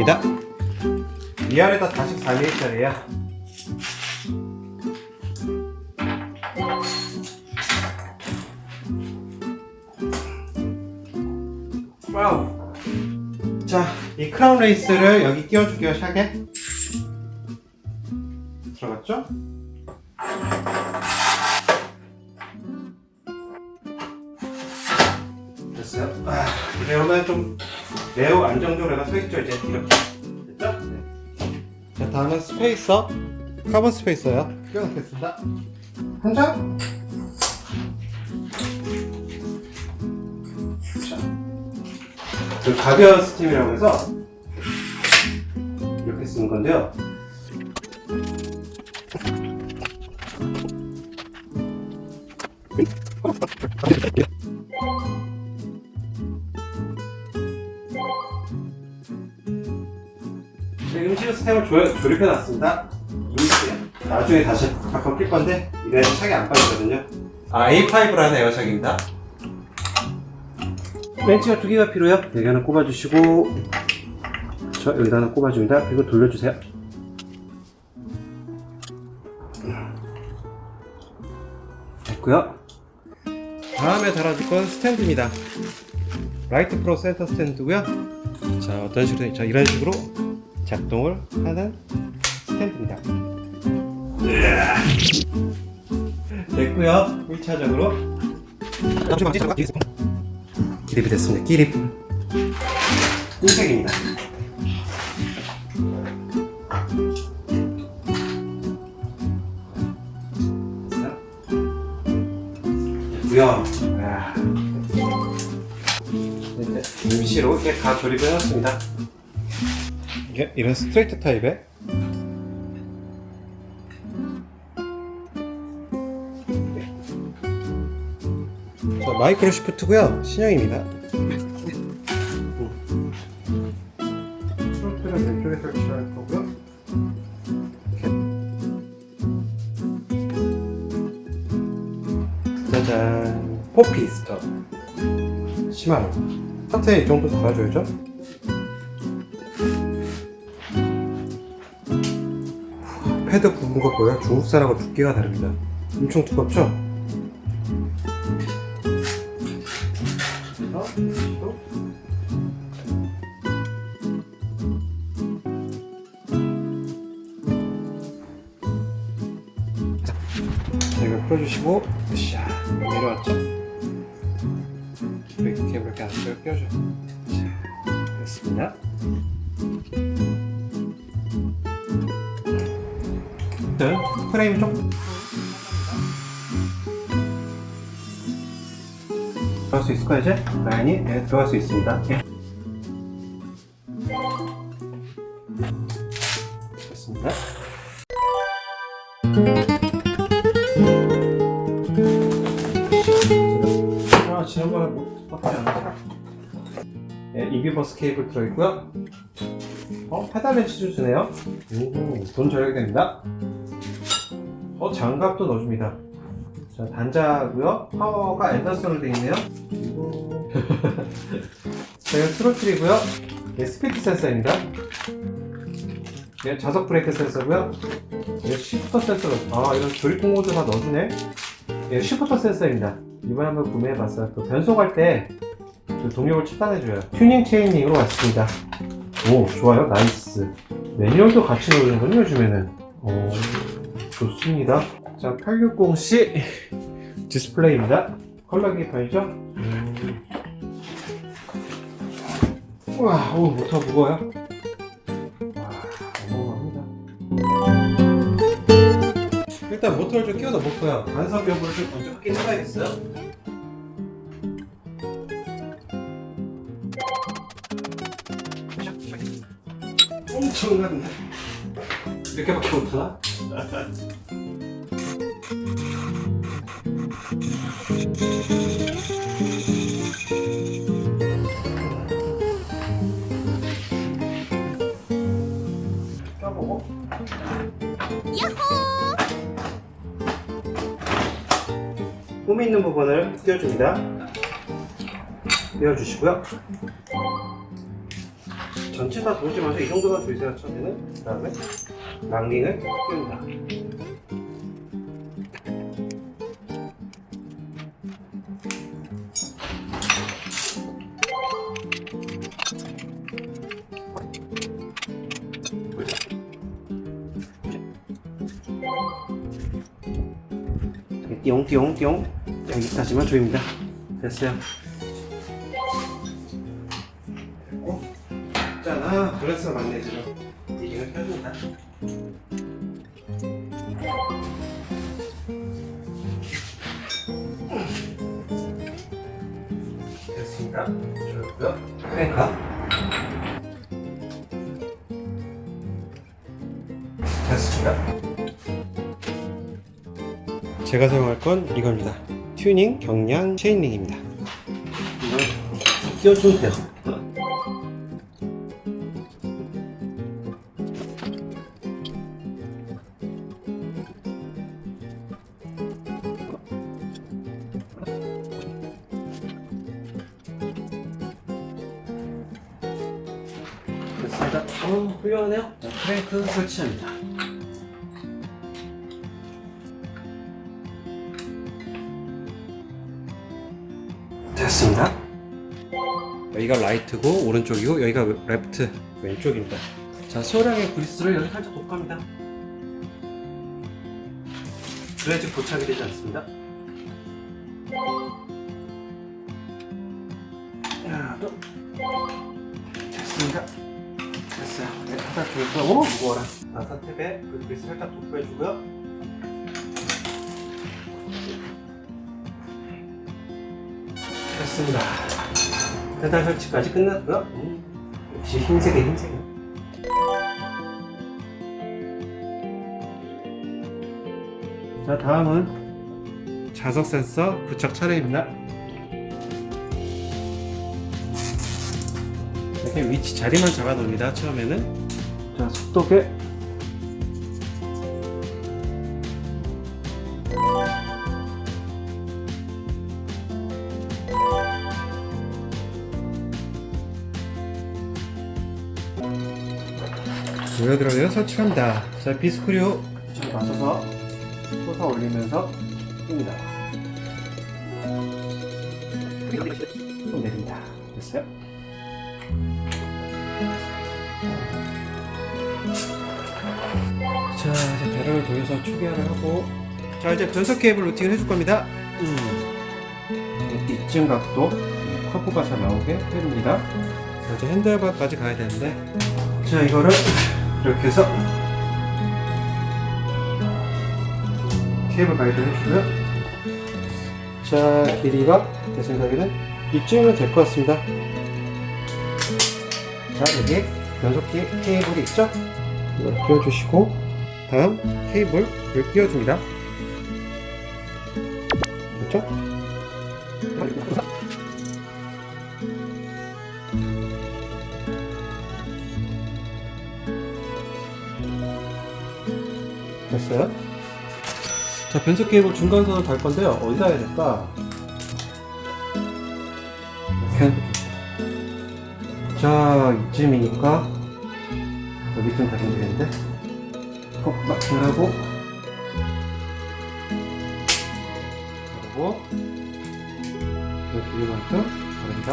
옵니다. 위아래다 44mm짜리야. 와우. 자, 이 크라운 레이스를 여기 끼워줄게요. 샥에 들어갔죠? 됐어요. 이러면 좀 매우 안정적으로 해가 서있죠. 이제 이렇게 됐죠? 네. 자, 다음은 스페이서, 카본 스페이서요. 끼워놓겠습니다. 한 장. 그 가벼운 스팀이라고 해서 이렇게 쓰는 건데요. 음식 스템을 조립해 놨습니다. 나중에 다시 바꿔 낄 건데 이게 샥이 안 빠지거든요. A5라는 에어샥입니다. 렌치가 2개가 필요해요. 여기 하나 꼽아주시고, 저 여기다 하나 꼽아줍니다. 그리고 돌려주세요. 됐고요. 다음에 달아줄 건 스탠드입니다. 라이트 프로 센터 스탠드고요. 자, 어떤 식으로, 자, 이런 식으로 작동을 하는 스탠드입니다. 됐고요. 1차적으로 기립이 됐습니다. 기립 흰색입니다. 됐고요. 이제 임시로 이렇게 다 조립을 해놨습니다. 이게 이런 스트레이트 타입의 마이크로 시프트고요. 신형입니다. 프론트는 왼쪽에 설치할 거고요. 짜잔, 포피스터 10만원. 상태에 이 정도 달아줘야죠. 패드 부분 거 보여? 중국산하고 두께가 다릅니다. 엄청 두껍죠? 이걸 풀어주시고, 으쌰, 내려왔죠? 브레이크 케이블 이렇게 안쪽에 껴줘요. 자, 됐습니다. 프레임 좀 들어갈 수 있을까요? 이제? 라인이 네, 들어갈 수 있습니다. 예. 됐습니다. 지난번에 못 바꾸지 않았죠? 네, 이비버스 케이블 들어있고요. 페달 렌치도 주네요. 돈 절약이 됩니다. 장갑도 넣어줍니다. 자, 단자고요. 파워가 앤더슨으로 되어 있네요. 그리고 자, 이건 스로틀이고요. 스피드 센서입니다. 자석 브레이크 센서고요. 시프터 센서. 이런 조립 모드 다 넣어주네. 시프터 센서입니다. 이번에 한번 구매해봤어요. 또 변속할 때 동력을 차단해줘요. 튜닝 체인링으로 왔습니다. 오, 좋아요. 나이스. 매뉴얼도 같이 넣어주는군요, 요즘에는. 좋습니다. 자, 860C 디스플레이입니다. 컬러 기판이죠? 우와, 모터 무거워요. 어마어마합니다. 일단 모터를 좀 끼워 넣어볼게요. 간섭 여부를 좀 먼저 확인해봐야겠어요. 엄청난데 이렇게밖에 못하나? 껴보고 홈이 있는 부분을 띄워줍니다. 띄워주시고요. 전체 다 돌지 마세요. 이 정도만 돌리세요. 처음에는. 그 다음에 랑링을 끼웁니다. 띠용띠용띠용. 여기까지만 조입니다. 됐어요. 됐고, 있잖아. 그래서 mag네즈로 리딩을 펴줍니다. 됐습니다. 좋고요. 크랭크. 됐습니다. 제가 사용할 건 이겁니다. 튜닝 경량 체인링입니다. 이걸 끼워주면 돼요. 됐습니다. 훌륭하네요. 크랭크 설치합니다. 됐습니다. 여기가 라이트고 오른쪽이고 여기가 레프트 왼쪽입니다. 자, 소량의 그리스를 여기 살짝 돋갑니다. 그래야지 고착이 되지 않습니다. 하나, 둘. 됐습니다. 됐어요. 네, 살짝 돌려서 오! 무거워라. 나사 탭에 그 그리스 살짝 돋궈주고요. 됐습니다. 페달 설치까지 끝났고요. 역시 흰색에 흰색. 자, 다음은 자석 센서 부착 차례입니다. 이렇게 위치 자리만 잡아 놓습니다. 처음에는 자, 속도계 보여드려요. 설치합니다. 자, 비스크류 잘 맞춰서 솟아 올리면서 낍니다. 또 내립니다. 됐어요? 자, 이제 배럴을 돌려서 초기화를 하고, 자, 이제 변속 케이블 루팅을 해줄 겁니다. 이쯤 각도 커브가 잘 나오게 해줍니다. 자, 이제 핸들바까지 가야 되는데, 자, 이거를 이렇게 해서 케이블 가이드 해주고요. 자, 길이가 제 생각에는 이쯤이면 될 것 같습니다. 자, 여기 변속기 케이블이 있죠? 이걸 끼워주시고, 다음 케이블을 끼워줍니다. 그렇죠? 됐어요? 자, 변속 케이블 중간선을 달 건데요. 어디다 해야 될까? 이렇게. 자, 이쯤이니까 여기쯤 달면 되는데 마킹을 하고, 그리고 이 길이만큼 다릅니다.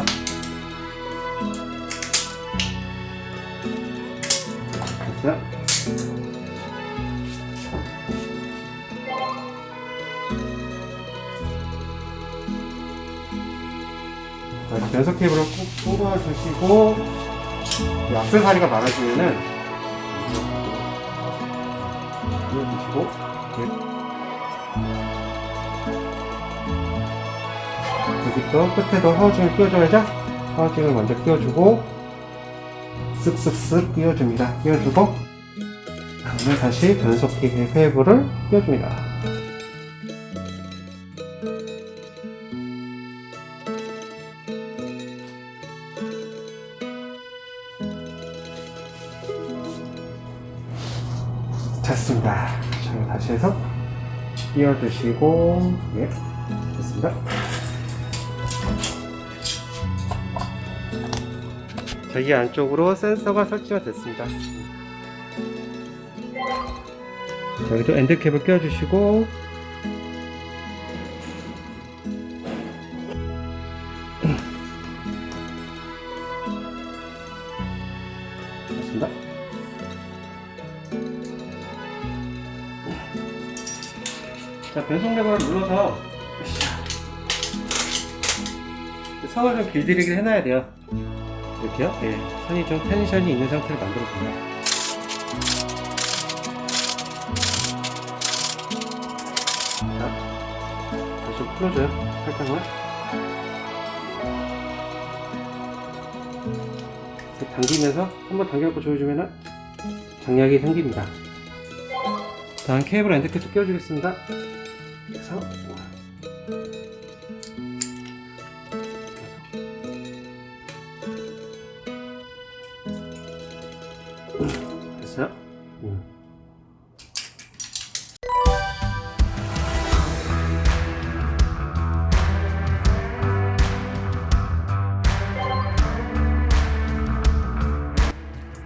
됐어요? 자, 변속 케이블을 꾹 끊어주시고, 악세사리가 많아지면은 눌러주시고, 여기도 끝에도 하우징을 끼워줘야죠. 하우징을 먼저 끼워주고, 쓱쓱쓱 끼워줍니다. 끼워주고, 다음에 다시 변속 케이블을 끼워줍니다. 됐습니다. 자, 다시 해서 끼워주시고, 예, 됐습니다. 여기 안쪽으로 센서가 설치가 됐습니다. 여기도 엔드캡을 껴주시고 됐습니다. 자, 변속 레버를 눌러서 선을 좀 길들이게 해놔야 돼요. 이렇게요? 예, 선이 좀 텐션이 있는 상태를 만들어 줍니다. 자, 다시 좀 풀어줘요. 살짝만. 이렇게 당기면서 한번 당겨갖고 조여주면은 장약이 생깁니다. 다음 케이블 엔드캡도 끼워주겠습니다. 그래서 됐어요.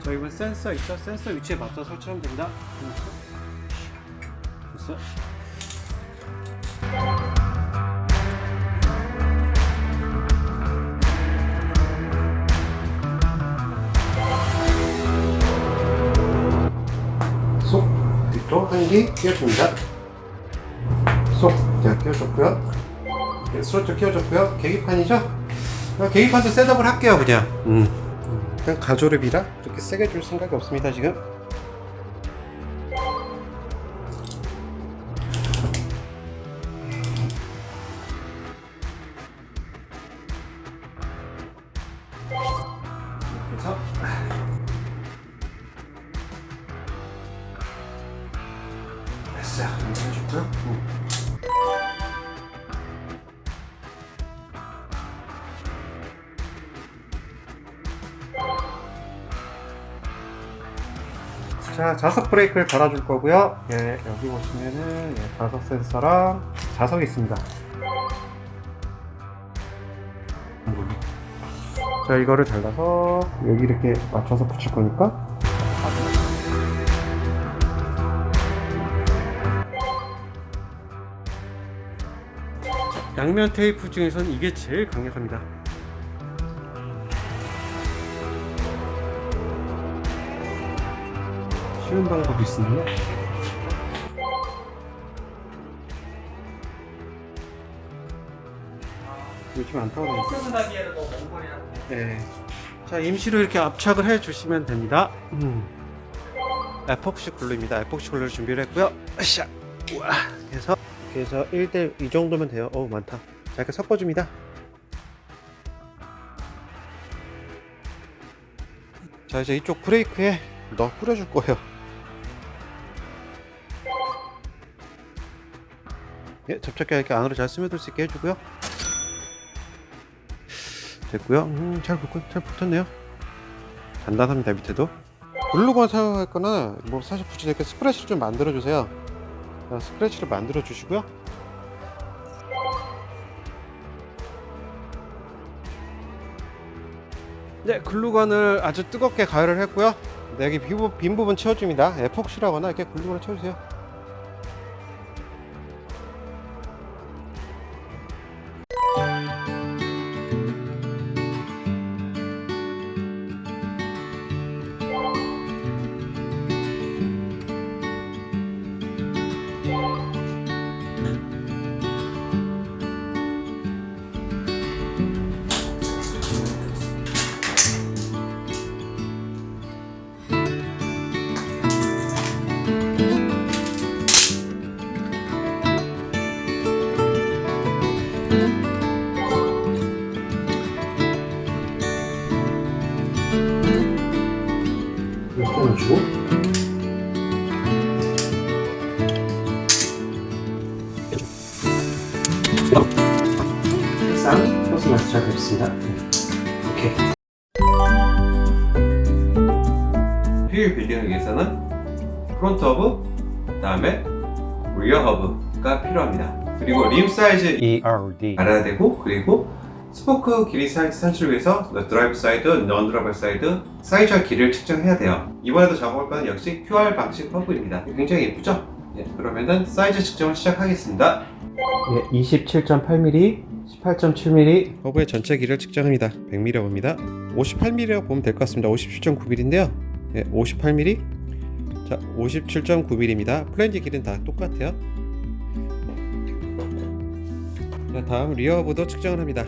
자, 이번 센서 있죠? 센서 위치에 맞춰 설치하면 됩니다. 됐어? 쏙 뒤쪽 한기 끼워줍니다. 쏙 제가 끼워줬고요. 스로틀 끼워줬고요. 계기판이죠? 계기판도 셋업을 할게요. 그냥 가조립이라 그렇게 세게 줄 생각이 없습니다. 지금 그래서 됐어요. 해줬고요. 자, 자석 브레이크를 달아줄 거고요. 예, 여기 보시면은 자석 센서랑 자석이 있습니다. 자, 이거를 달라서 여기 이렇게 맞춰서 붙일 거니까 양면 테이프 중에서는 이게 제일 강력합니다. 쉬운 방법이 있습니다. 요즘 안 타오르니까. 네. 자, 임시로 이렇게 압착을 해 주시면 됩니다. 에폭시 글루입니다. 에폭시 글루를 준비를 했고요. 으쌰. 우와. 그래서 1대 2 정도면 돼요. 어우, 많다. 자, 이렇게 섞어줍니다. 자, 이제 이쪽 브레이크에 넣어 뿌려줄 거예요. 예, 접착기 이렇게 안으로 잘 스며들 수 있게 해주고요. 됐고요. 잘 붙었네요. 단단합니다. 밑에도. 글루건 사용할 거나 뭐 사실 굳이 이렇게 스크래치를 좀 만들어 주세요. 스크래치를 만들어 주시고요. 네, 글루건을 아주 뜨겁게 가열을 했고요. 네, 여기 빈 부분 채워줍니다. 에폭시라거나 이렇게 글루건을 채워주세요. 넣어주고 쌍 소스 맛이 잘 됐습니다. 오케이. 휠 빌딩을 위해서는 프론트 허브, 그 다음에 리어 허브가 필요합니다. 그리고 림 사이즈 ERD 알아야 되고, 그리고 스포크 길이 산출을 위해서 드라이브 사이드, non 드라이브 사이드 사이즈와 길이를 측정해야 돼요. 이번에도 작업할 거는 역시 QR 방식 허브입니다. 굉장히 예쁘죠? 예, 그러면은 사이즈 측정을 시작하겠습니다. 예, 27.8mm, 18.7mm 허브의 전체 길이를 측정합니다. 100mm 허브입니다. 58mm라고 보면 될 것 같습니다. 57.9mm인데요. 예, 58mm. 자, 57.9mm입니다. 플랜지 길이는 다 똑같아요. 자, 다음 리어 허브도 측정을 합니다.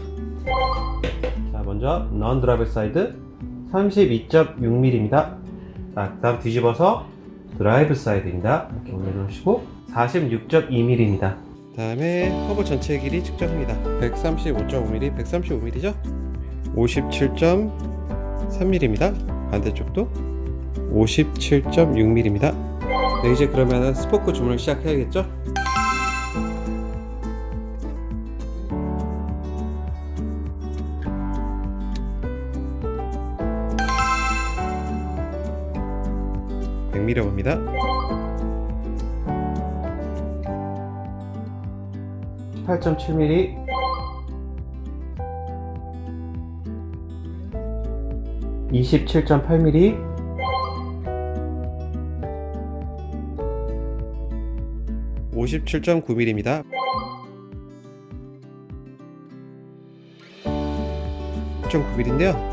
자, 먼저 non 드라이브 사이드 32.6mm입니다. 자, 다음 뒤집어서 드라이브 사이드입니다. 이렇게 올려놓으시고 46.2mm입니다. 다음에 허브 전체 길이 측정합니다. 135.5mm, 135mm죠? 57.3mm입니다. 반대쪽도 57.6mm입니다. 네, 이제 그러면 스포크 주문을 시작해야겠죠? 밀어봅니다. 18.7mm, 27.8mm, 57.9mm입니다. 9mm인데요.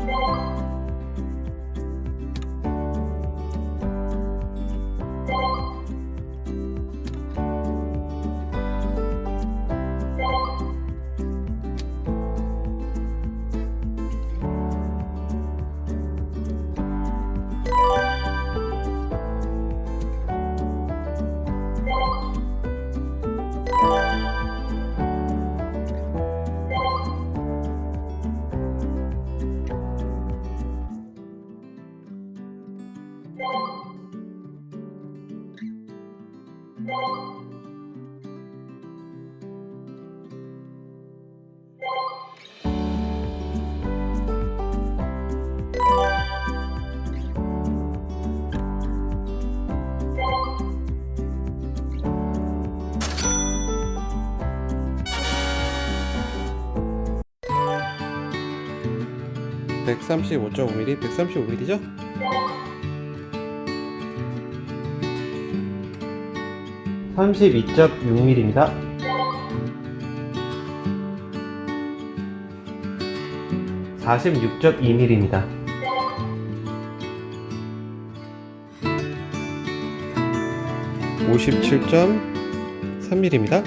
(135.5mm) 135mm죠? (32.6mm입니다) 46.2mm입니다. 57.3mm입니다.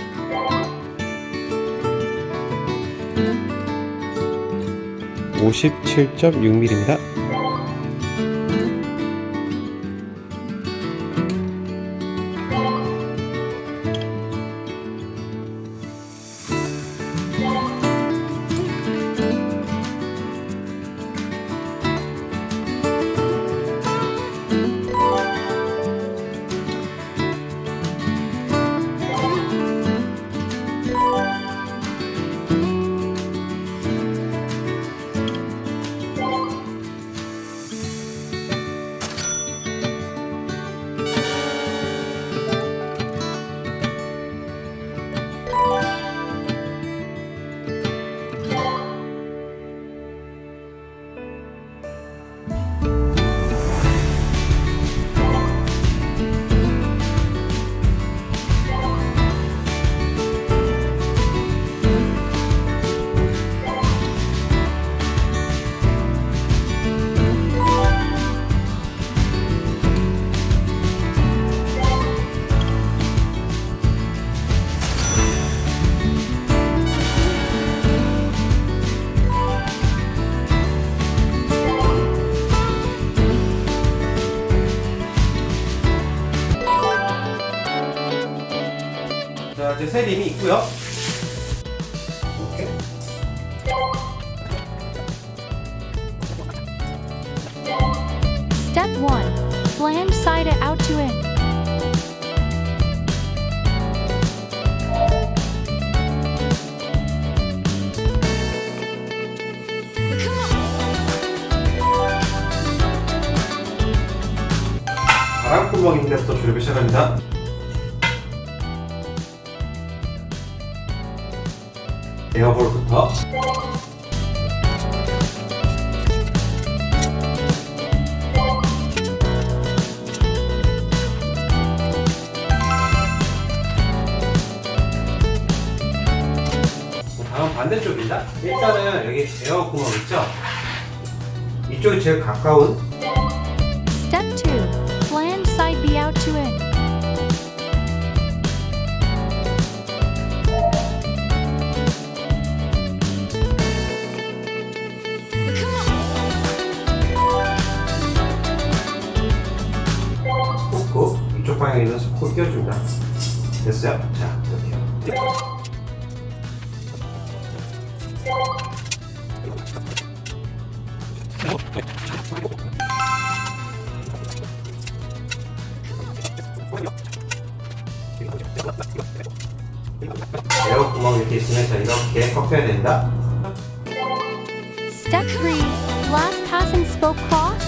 57.6mm입니다. 자, 이제 새 림이 있고요. 이렇게. Step 1. Flange side out to in. 바람구멍인데부터 조립을 시작합니다. 에어볼부터 됩니다. 일단은 여기 에어 구멍 있죠? 이쪽이 제일 가까운. Step 2. Flange side B out to in. 스포크 이쪽 방향에 있는 스포크 끼워줍니다. 됐어요. 자, 이렇게요. 에어 구멍 이렇게 있으면 자, 이렇게 꺾여야 된다. Step 3. Last passing spoke cross.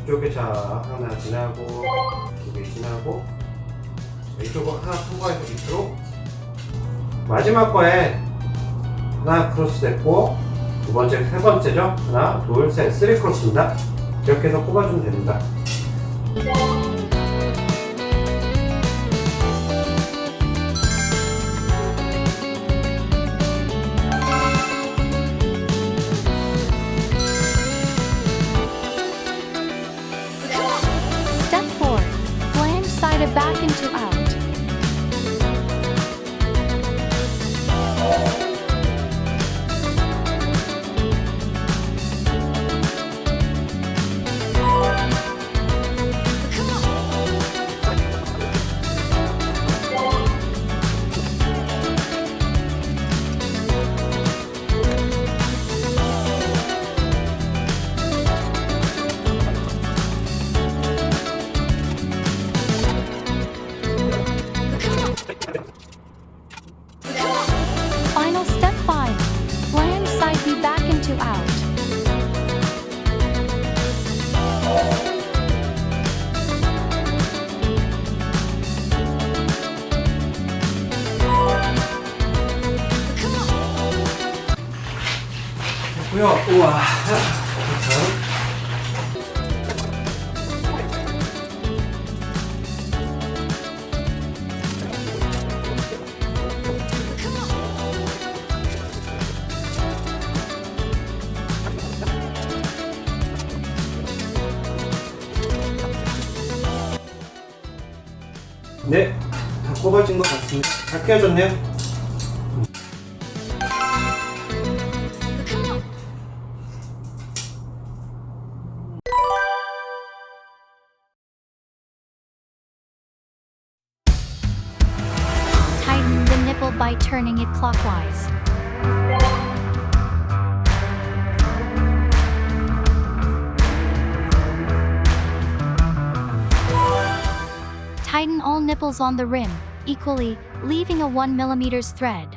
이쪽에 자 하나 지나고 두 개 지나고 이쪽은 하나 통과해서 밑으로 마지막 거에 하나 크로스 됐고 두 번째 세 번째죠. 하나 둘 셋 쓰리 크로스입니다. 이렇게 해서 꼽아주면 됩니다. Step 4. Flange side back into out. Final step 5. Flange side B back into out. 됐고요. 우와. 다음. 네, 다 꼽아진 것 같습니다. 다 끼워졌네요. Tighten the nipple by turning it clockwise. Tighten all nipples on the rim, equally, leaving a 1 mm thread.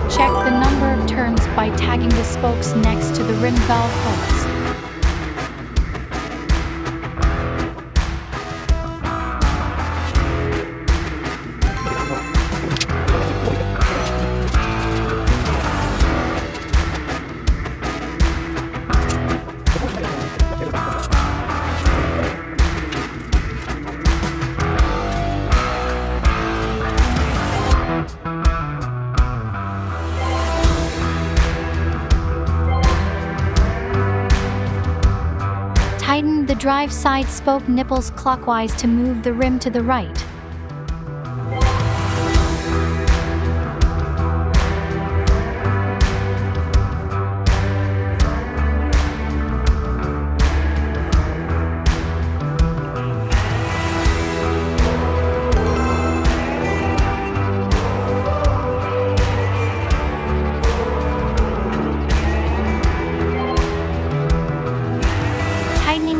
Check the number of turns by tagging the spokes next to the rim valve holes. Tighten the drive side spoke nipples clockwise to move the rim to the right.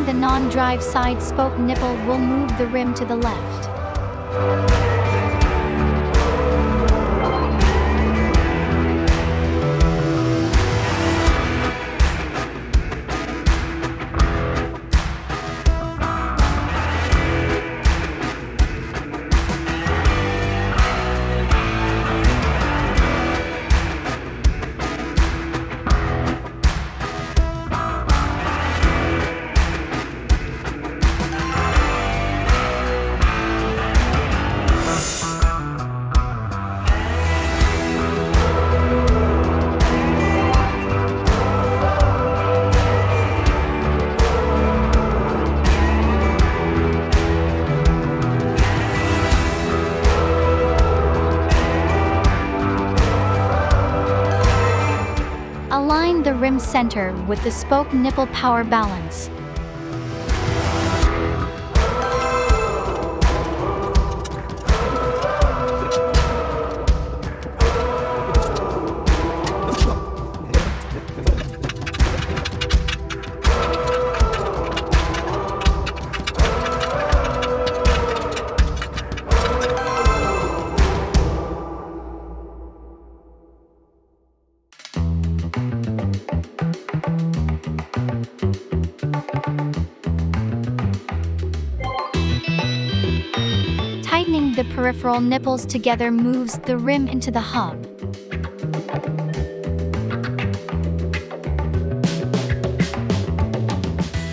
the non-drive side spoke nipple will move the rim to the left. Align the rim center with the spoke nipple power balance. Tightening the peripheral nipples together moves the rim into the hub.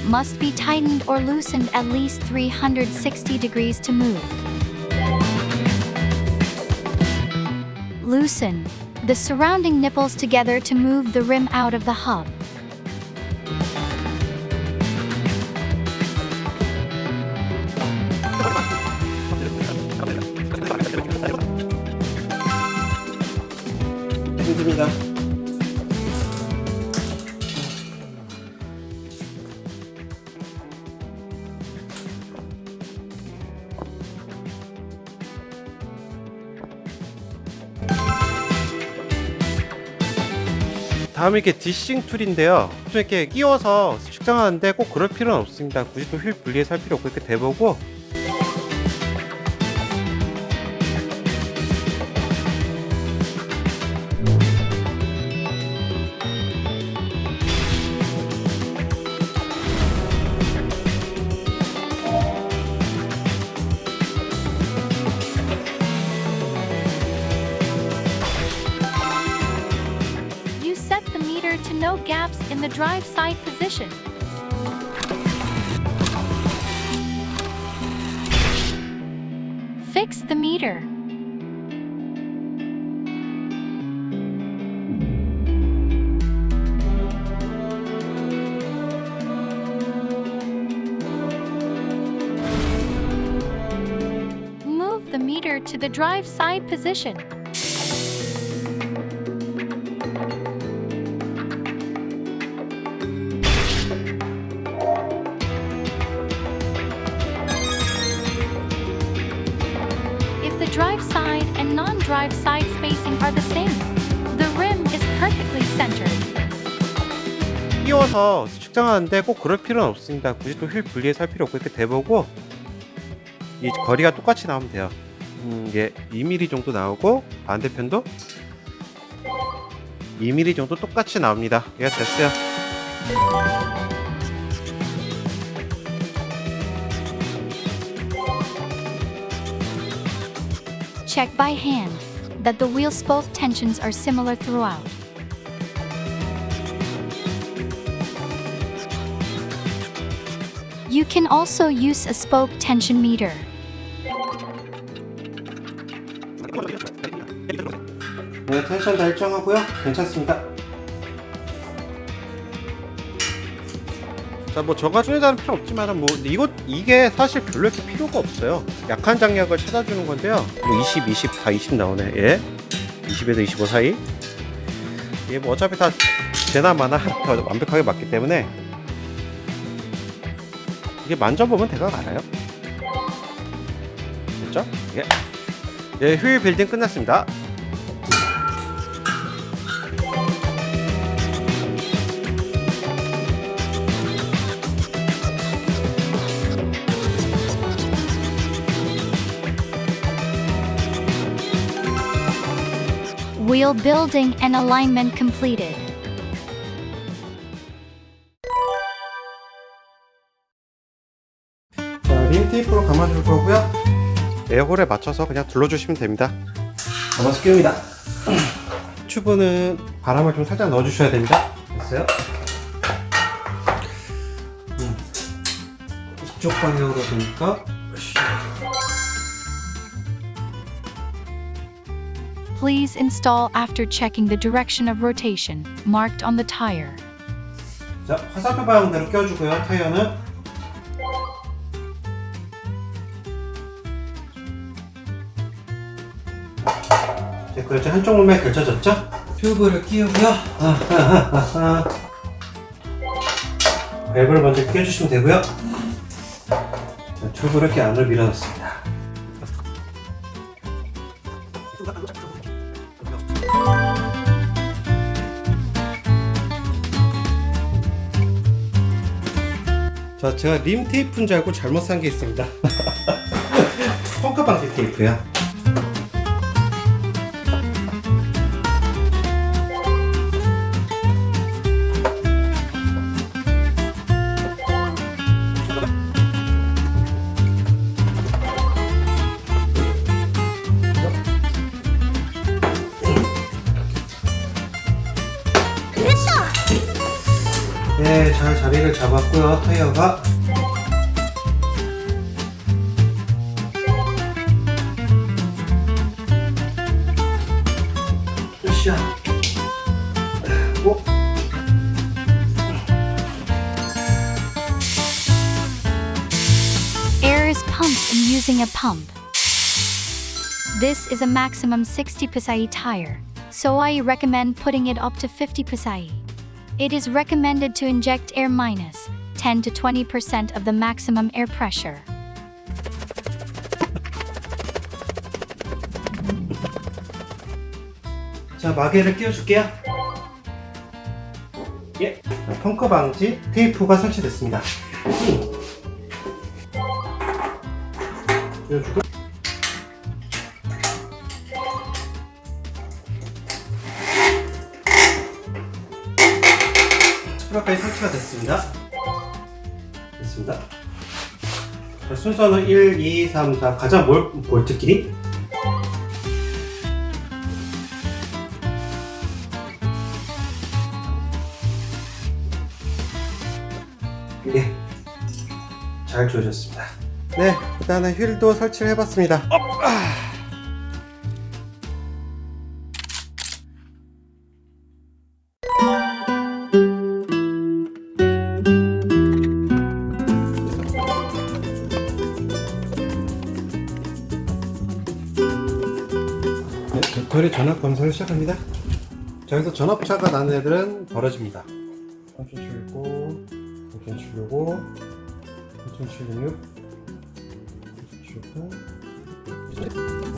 Must be tightened or loosened at least 360 degrees to move. Loosen the surrounding nipples together to move the rim out of the hub. 힘듭니다. 다음에 이렇게 디싱 툴인데요. 좀 이렇게 끼워서 측정하는데 꼭 그럴 필요는 없습니다. 굳이 또 휠 분리해서 할 필요 없고 이렇게 대보고 Set the meter to no gaps in the drive side position. Fix the meter. Move the meter to the drive side position. The drive side and non-drive side spacing are the same. The rim is perfectly centered. 끼워서 측정하는데 꼭 그럴 필요는 없습니다. 굳이 또 휠 분리해서 할 필요 없고 이렇게 대보고 이 거리가 똑같이 나오면 돼요. 이게 2mm 정도 나오고 반대편도 2mm 정도 똑같이 나옵니다. 얘가 됐어요. Check by hand that the wheel spoke tensions are similar throughout. You can also use a spoke tension meter. 네, 텐션 다 일정하고요. 괜찮습니다. 자, 뭐 저가 중에자는 필요 없지만 뭐 이게 사실 별로 이렇게 필요가 없어요. 약한 장력을 찾아주는 건데요. 뭐 20, 20 다 20 나오네. 예. 20에서 25 사이. 이게 뭐 어차피 다 제나 마나 다 완벽하게 맞기 때문에 이게 만져보면 대강 알아요. 됐죠? 예. 예, 휠 빌딩 끝났습니다. Wheel building and alignment completed. 자, 림 테이프로 감아줄 거고요. 에어홀에 맞춰서 그냥 둘러주시면 됩니다. 감아서 끼웁니다. 튜브는 바람을 좀 살짝 넣어주셔야 됩니다. 됐어요? 이쪽 방향으로 보니까 Please install after checking the direction of rotation marked on the tire. 자, 화살표 방향대로 껴주고요. 타이어는 됐고요. 이제 한쪽 몸에 걸쳐졌죠? 튜브를 끼우고요. 밸브를 먼저 끼워주시면 되고요. 자, 튜브를 이렇게 안으로 밀어넣습니다. 자, 제가 림 테이프인 줄 알고 잘못 산 게 있습니다. 펑크 방지 테이프야. 네, 잘 자리를 잡았고요. 타이어가 으쌰. 오. Air is pumped in using a pump. This is a maximum 60 psi tire, so I recommend putting it up to 50 psi. It is recommended to inject air minus 10 to 20% of the maximum air pressure. 자, 마개를 끼워줄게요. 예, 펑크 방지 테이프가 설치됐습니다. 끼워주고 스프러까지 설치가 됐습니다. 됐습니다. 자, 순서는 1, 2, 3, 4 가장 볼트 길이 네, 잘 조여졌습니다. 네, 일단은 휠도 설치를 해봤습니다. 네, 배터리 전압 검사를 시작합니다. 자, 여기서 전압차가 나는 애들은 벌어집니다. 3.760, 3.765, 3.766, 3.789.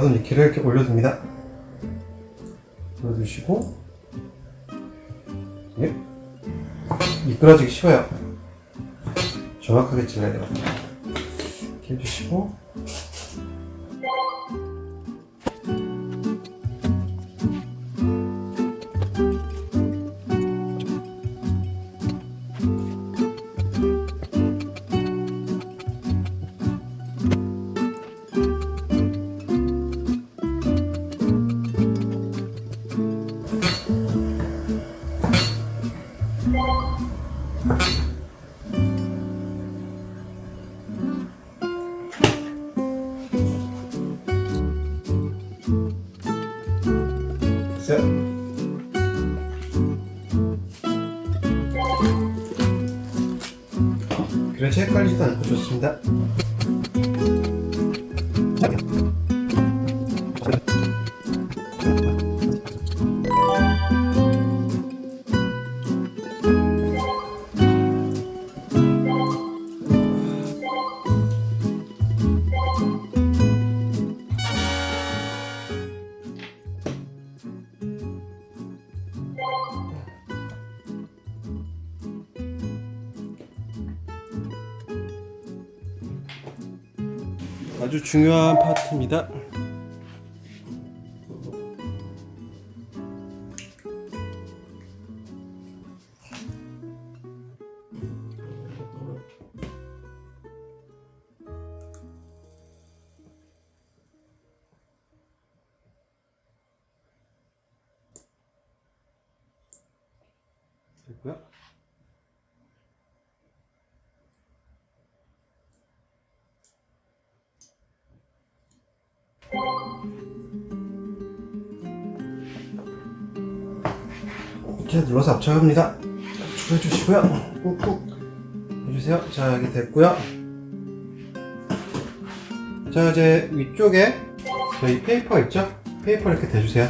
이렇게를 이렇게 올려줍니다. 올려주시고, 예, 미끄러지기 쉬워요. 정확하게 찔러야 돼요. 이렇게 해주시고, 됐어요. 그래서 헷갈리지도 않고 좋습니다. 아주 중요한 파트입니다. 됐고요. 이렇게 눌러서 압착합니다. 축해주시고요. 꾹꾹 해주세요. 자, 여기 됐고요. 자, 이제 위쪽에 저희 페이퍼 있죠? 페이퍼 이렇게 대주세요.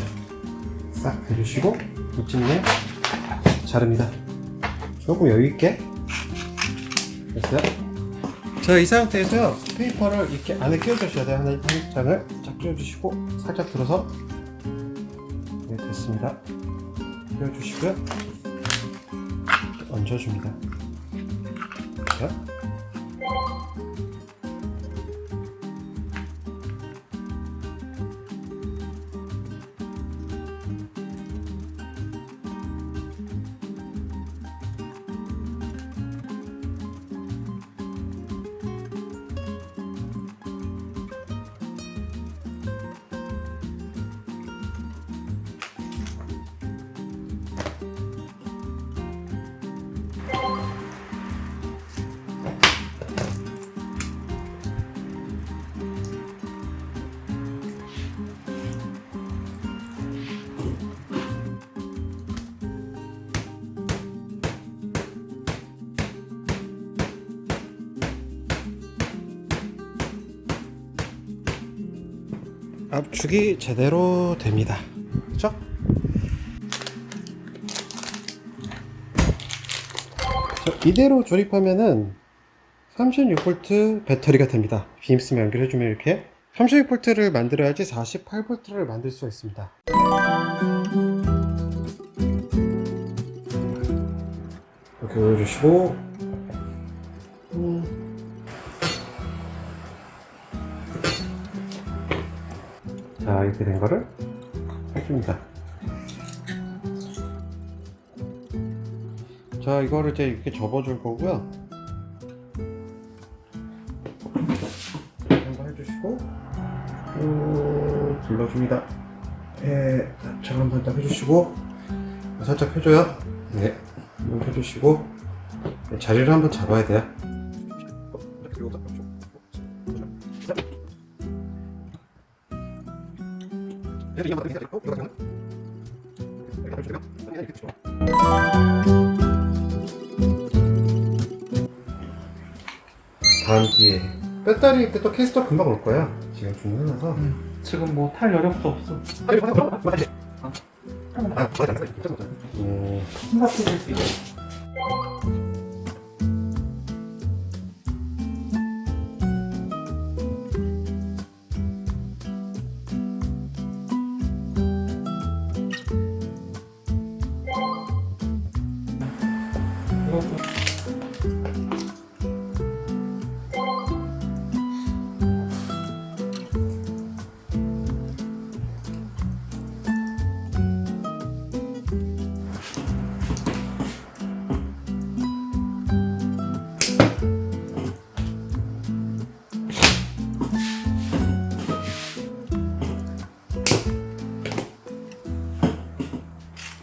싹 대주시고 이쯤에 자릅니다. 조금 여유있게 됐어요. 자, 이 상태에서요, 페이퍼를 이렇게 안에 끼워주셔야 돼요. 한 장을 쫙 끼워주시고 살짝 들어서, 네, 됐습니다. 끼워주시고요, 얹어줍니다. 자, 압축이 제대로 됩니다. 그렇죠? 이대로 조립하면은 36V 배터리가 됩니다. 빔스 연결해주면 이렇게 36V를 만들어야지 48V를 만들 수가 있습니다. 이렇게 올려주시고, 자, 이렇게 된 거를 해줍니다. 자, 이거를 이제 이렇게 접어줄 거고요. 한번 해주시고, 둘러줍니다. 자, 한번 딱 해주시고, 살짝 펴줘요. 네, 이렇게 해주시고, 네, 자리를 한번 잡아야 돼요. 다음 기회에 배터리 때 또 캐스터 금방 올 거야. 지금 주문해놔서. 지금 뭐 탈 여력도 없어. 생각해줄 수 있어.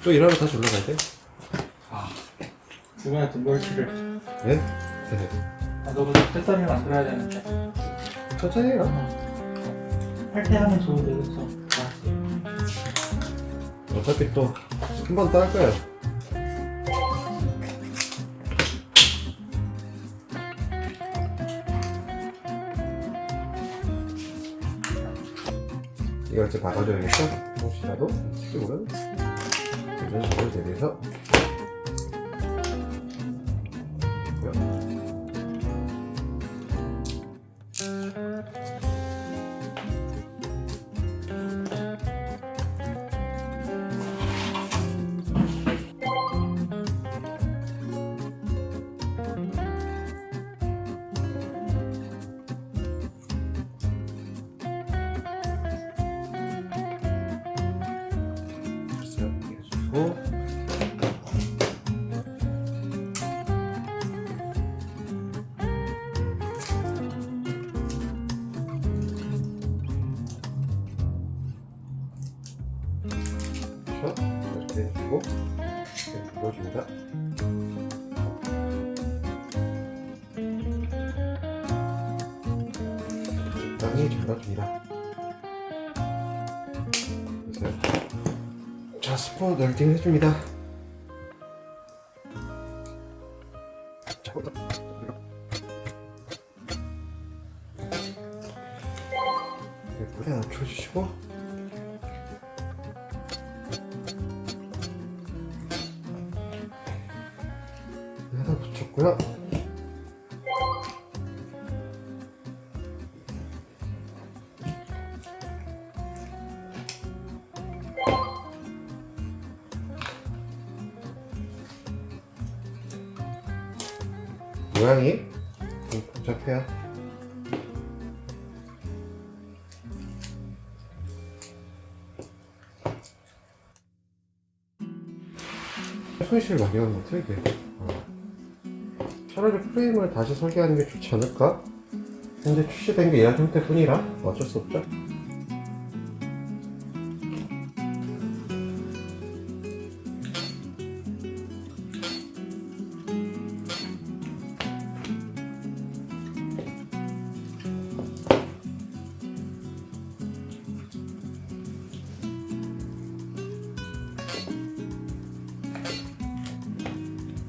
또 일하러 다시 올라가야 돼? 중간에 등골치를. 네? 네. 너도 햇살을 만들어야 되는데. 천천히 해요. 할 때 하면 좋은데, 그쵸? 어차피 또 한 번 더 할 거예요. 이걸 이제 박아줘야겠죠? 혹시라도 이쪽으로 이런 식으로 내려서 해주고 이렇게 해주고 이렇게 눌러줍니다. 적당히 잘라줍니다. 자, 스포 널팅 해줍니다. 자, 물에 낮춰주시고 하나 붙였고요. 모양이 좀 복잡해요. 손실 많이 하는 거 틀게. 차라리 프레임을 다시 설계하는 게 좋지 않을까? 근데 출시된 게 예약 형태뿐이라 어쩔 수 없죠.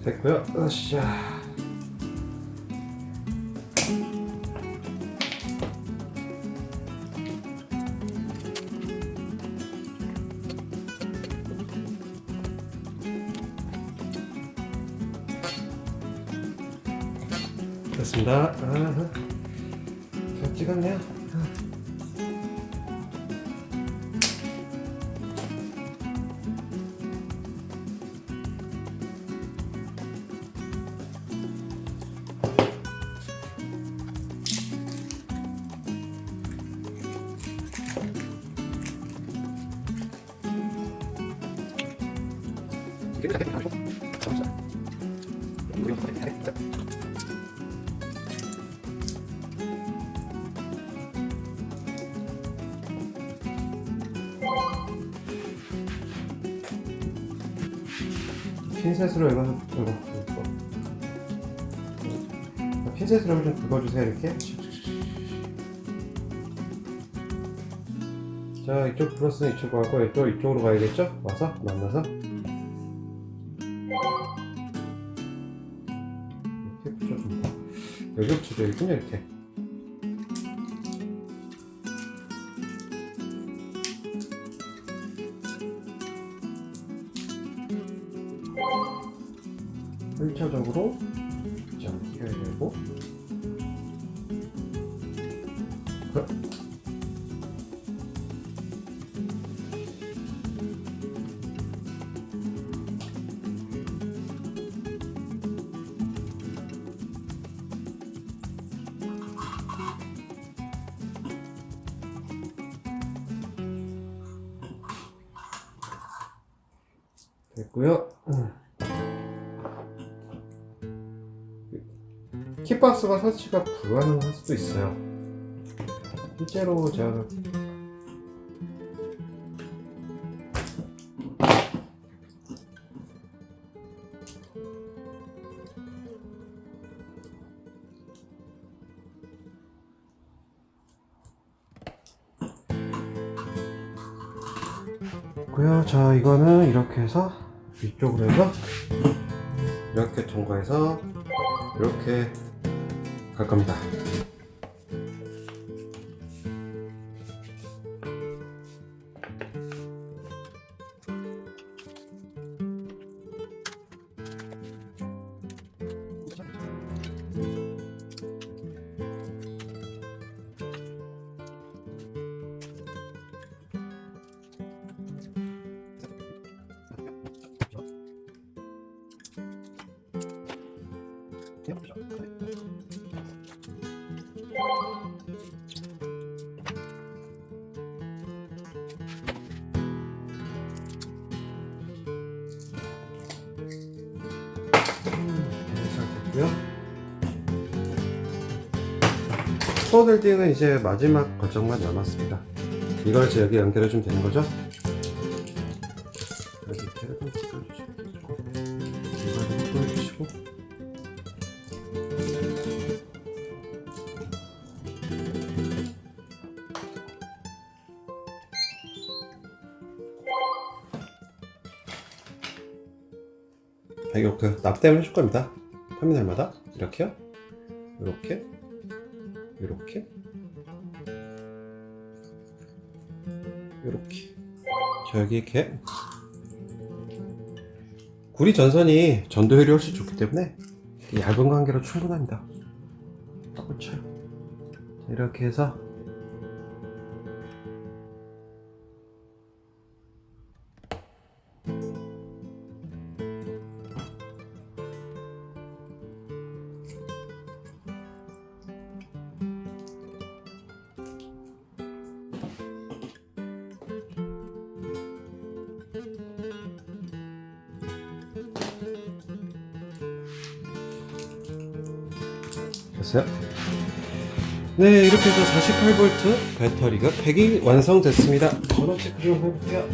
됐고요. 으쌰. 됐습니다. 잘 찍었네요. 핀셋으로 핀셋으로 좀 긁어주세요. 이렇게. 자, 이쪽 플러스는 이쪽으로 가고 이쪽으로 가야겠죠? 와서 만나서 이렇게 붙여줍니다. 여기 붙여줘야겠군요. 이렇게. 일차적으로 좀 띄워야 되고 됐고요. 킥박스가 설치가 불가능할 수도 있어요. 실제로 제가 됐고요. 자, 이거는 이렇게 해서 위쪽으로 해서 이렇게 통과해서 이렇게 갈 겁니다. 잘 됐고요. 소어델딩은 이제 마지막 과정만 남았습니다. 이걸 이제 여기 연결해 주면 되는 거죠. 여기 테레도 꽂아주시고 이걸 꽂아주시고 이거 그 납땜을 해줄 겁니다. 터미널마다 이렇게요. 이렇게 이렇게 이렇게. 자, 여기 이렇게 구리 전선이 전도율이 훨씬 좋기 때문에 얇은 관계로 충분합니다. 딱 붙여요. 자, 이렇게 해서 됐어요? 네, 이렇게 해서 48V 배터리가 팩이 완성됐습니다. 전원 체크 좀 해볼게요.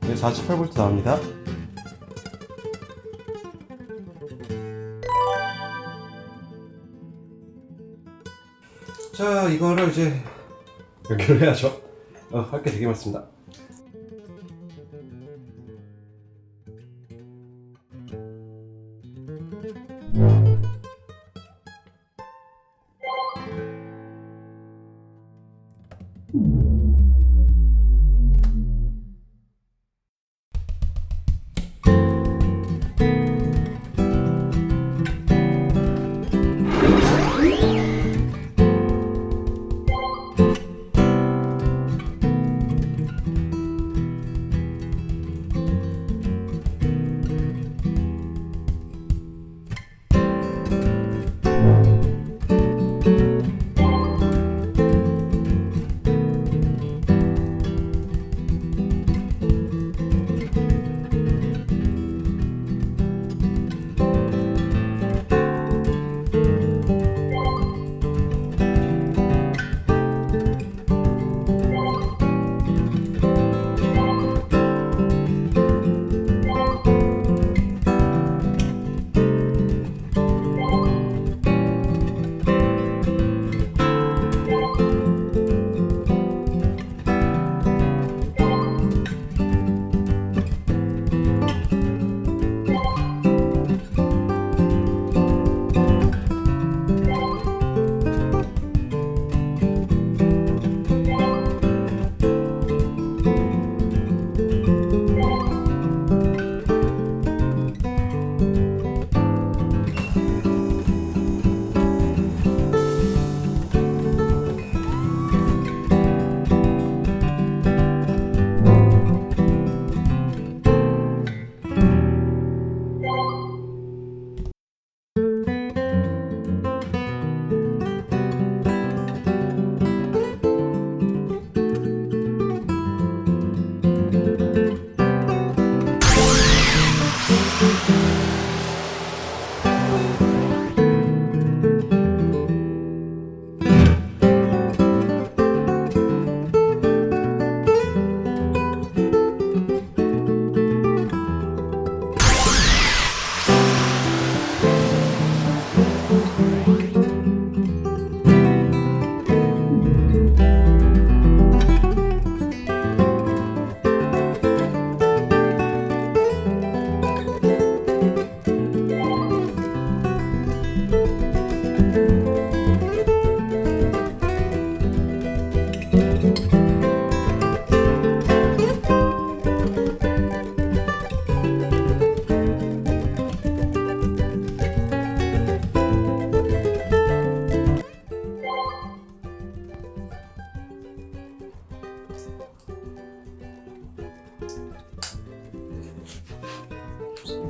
네, 48V 나옵니다. 자, 이거를 이제 연결해야죠. 할 게 되게 많습니다.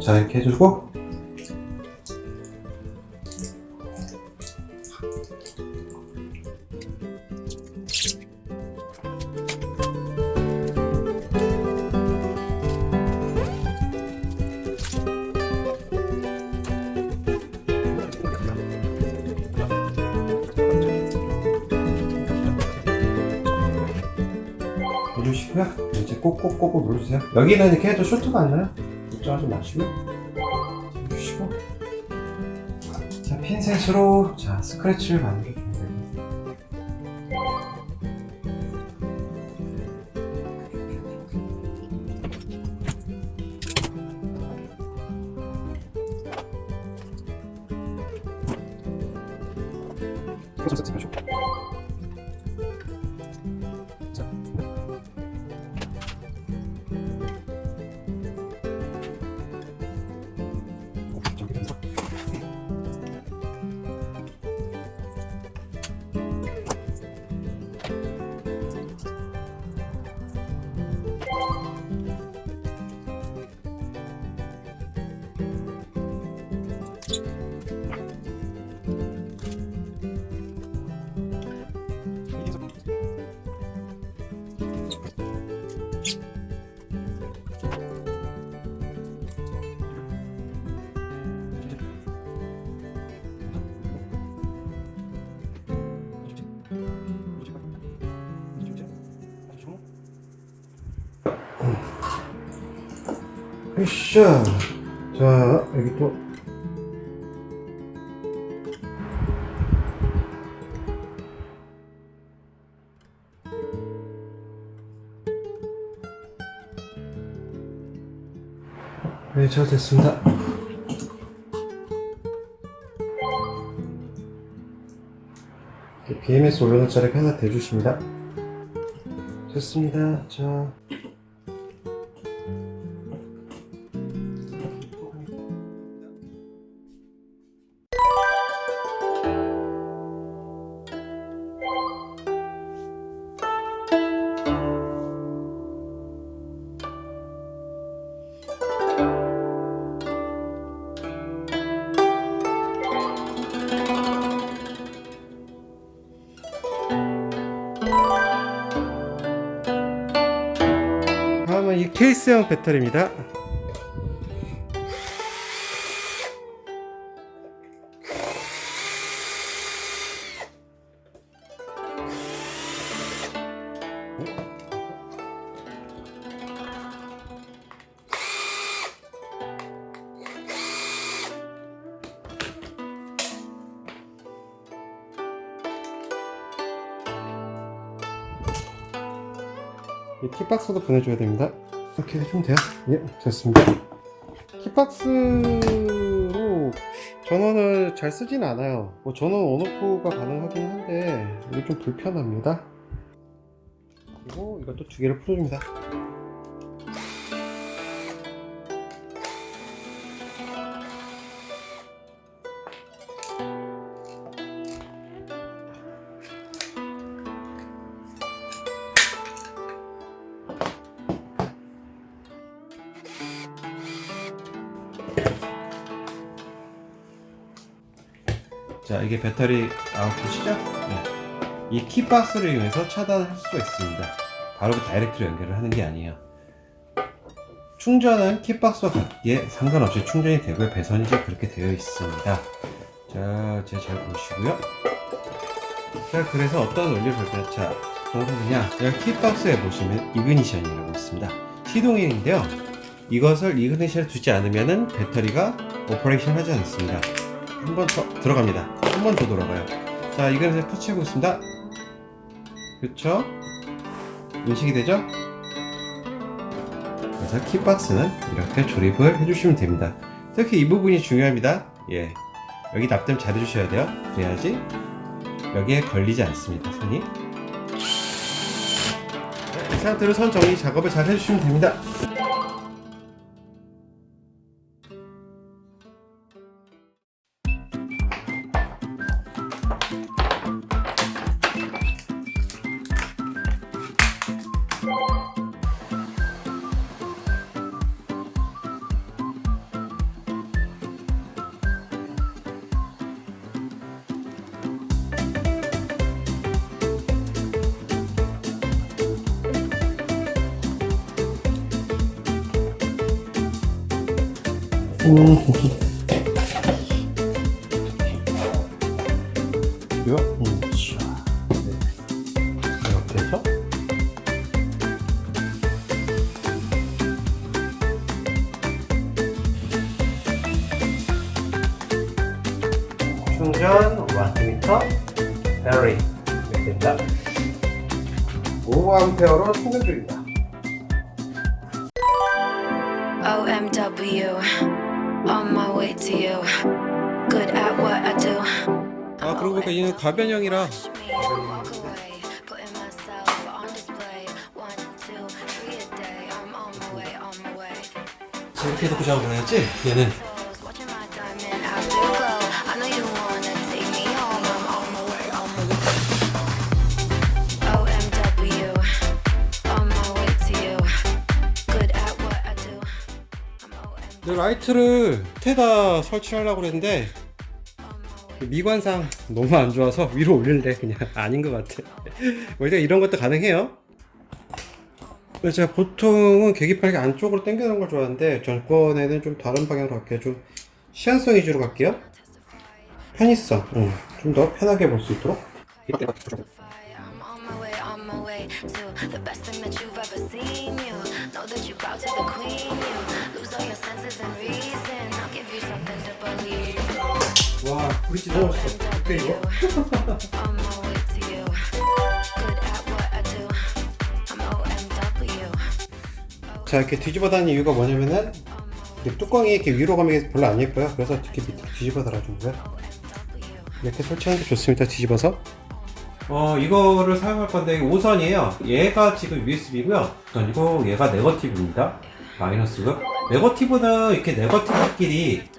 자, 이렇게 해주고 누르시고요. 이제 꼭꼭꼭꼭 눌러주세요. 여기는 이렇게 해도 쇼트가 안 나요. 걱정하지 마시고 누르시고, 자, 핀셋으로 자 스크래치를 만들어주면 됩니다. 으쌰. 자, 여기 또 네, 잘 됐습니다. BMS 올려놓은 자리에 하나 대주십니다. 됐습니다. 자, 다음은 이 케이스형 배터리입니다. 이 킥박스도 보내줘야 됩니다. 이렇게 해주면 돼요. 예, 됐습니다. 킥박스로 전원을 잘 쓰진 않아요. 뭐 전원 온오프가 가능하긴 한데 이게 좀 불편합니다. 그리고 이것도 두 개를 풀어줍니다. 자, 이게 배터리 아웃풋이죠? 네. 이 키박스를 이용해서 차단을 할 수가 있습니다. 바로 다이렉트로 연결을 하는 게 아니에요. 충전은 키박스와 같기에 상관없이 충전이 되고요. 배선이 이제 그렇게 되어 있습니다. 자, 제가 잘 보시고요. 자, 그래서 어떤 원리를 볼까요? 자, 동사느냐? 여기 키박스에 보시면 이그니션이라고 있습니다. 시동일인데요. 이것을 이그니션에 두지 않으면은 배터리가 오퍼레이션 하지 않습니다. 한 번 더 들어갑니다. 한 번 더 돌아가요. 자, 이그니션 터치하고 있습니다. 그쵸? 인식이 되죠? 그래서 키박스는 이렇게 조립을 해주시면 됩니다. 특히 이 부분이 중요합니다. 예, 여기 납땜 잘 해주셔야 돼요. 그래야지 여기에 걸리지 않습니다. 선이. 이 상태로 선 정리 작업을 잘 해주시면 됩니다. 이거? 이렇게 해서 충전 1m 배터리 이렇게 됩니다. 5A로 충전 중입니다. OMW, on my way to you. Good at what I do. 아, 그러고 보니까 얘는 가변형이라 Walk away, putting myself on display. 1, 2, 3 a day. I'm on my way, on my way. 이렇게 놓고 작업해야지. 얘는 Watching my diamond afterglow. I know you wanna take me home. I'm on my way, on my way. OMW, on my way to you. Good at what I do. I'm OMW. 라이트를 밑에다 설치하려고 그랬는데 미관상 너무 안 좋아서 위로 올릴래. 그냥 아닌 것 같아. 원래 이런 것도 가능해요. 제가 보통은 계기판 안쪽으로 당겨놓은 걸 좋아하는데 전번에는 좀 다른 방향으로 갈게요. 좀 시한성 위주로 갈게요. 편의성, 좀 더 편하게 볼 수 있도록. I'm on my way, on my way to the best thing that you've ever seen. You know that you bow to the queen. You lose all your senses and reason. I'll give you something to believe. 와, 브릿지 너무 멋있어. 어때 이거? On my way to you. Good at what I do. I'm OMW. 자, 이렇게 뒤집어 다니는 이유가 뭐냐면은 이 뚜껑이 이렇게 위로 가면 이게 별로 안 예뻐요. 그래서 이렇게 밑으로 뒤집어 달아준 거예요. 이렇게 설치하는 게 좋습니다. 뒤집어서. 이거를 사용할 건데 5선이에요. 얘가 지금 USB고요. 그리고 얘가 네거티브입니다. 마이너스고요. 네거티브는 이렇게 네거티브끼리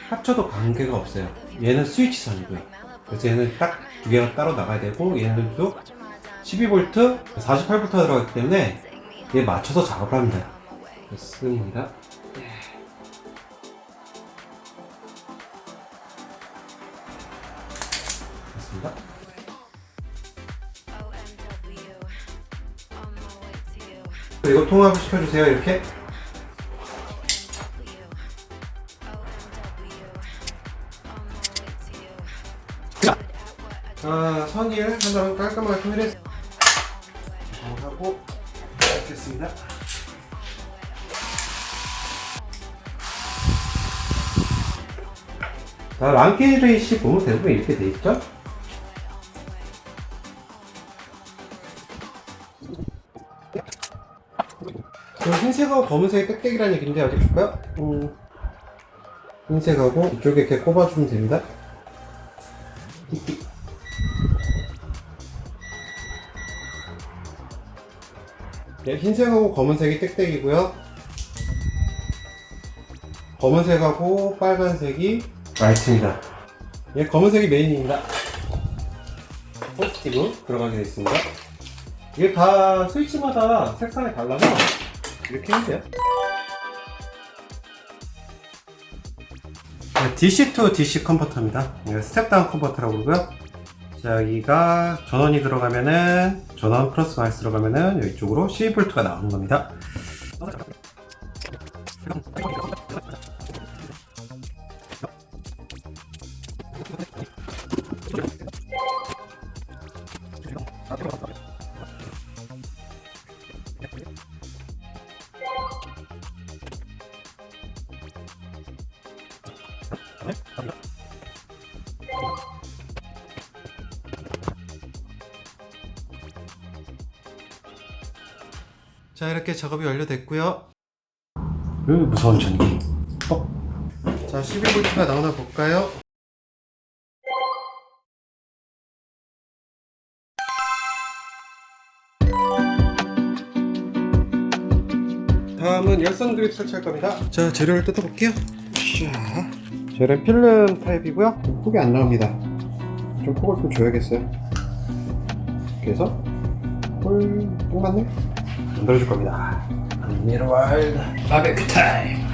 합쳐도 관계가 없어요. 얘는 스위치 선이고요. 그래서 얘는 딱 두 개가 따로 나가야 되고 얘네들도 12V, 48V가 들어가기 때문에 얘 맞춰서 작업을 합니다. 됐습니다. 됐습니다. OMW. On my way to you. 그리고 통합을 시켜주세요. 이렇게. OMW. On my way to you. 자, Good at what I do. 선일 하나 깔끔하게 통일해서 하고 됐습니다. 자, 랑케이레이시 보면 대부분 이렇게 돼 있죠? 흰색하고 검은색이 빽빽이라는 얘기인데 어디 볼까요? 흰색하고 이쪽에 이렇게 꼽아주면 됩니다. 네, 흰색하고 검은색이 땡땡이고요. 검은색하고 빨간색이 라이트입니다. 예, 검은색이 메인입니다. 포지티브 들어가게 되어 있습니다. 이게 다 스위치마다 색상이 달라서 이렇게 해도 돼요. 네, DC to DC 컨버터입니다. 스텝다운 컨버터라고 그러고요. 자, 여기가 전원이 들어가면은 전원 플러스 마이너스 들어가면은 이쪽으로 12V가 나오는 겁니다. 자, 이렇게 작업이 완료됐고요. 무서운 전기. 자, 12V가 나오나 볼까요? 다음은 열선 그립 설치할 겁니다. 자, 재료를 뜯어볼게요. 자, 재료는 필름 타입이고요. 폭이 안 나옵니다. 좀 폭을 좀 줘야겠어요. 이렇게 해서 딱 맞네? 만들어줄 겁니다. 미러와일드 바베큐 타임.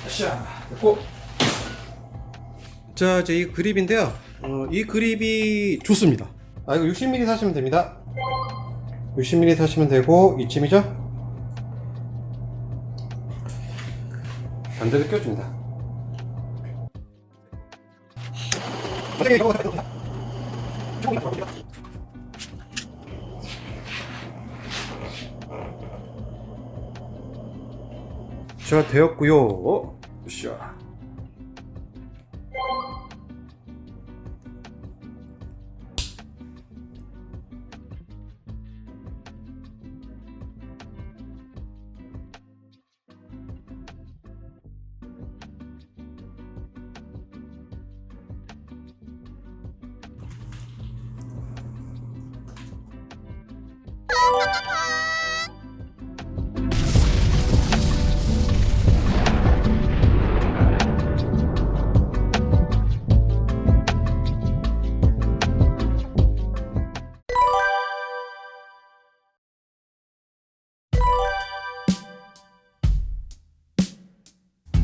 샤, 됐고. 자, 이제 이 그립인데요. 이 그립이 좋습니다. 이거 60mm 사시면 됩니다. 60mm 사시면 되고, 이쯤이죠? 반대로 껴줍니다. 자, 되었고요. 샤.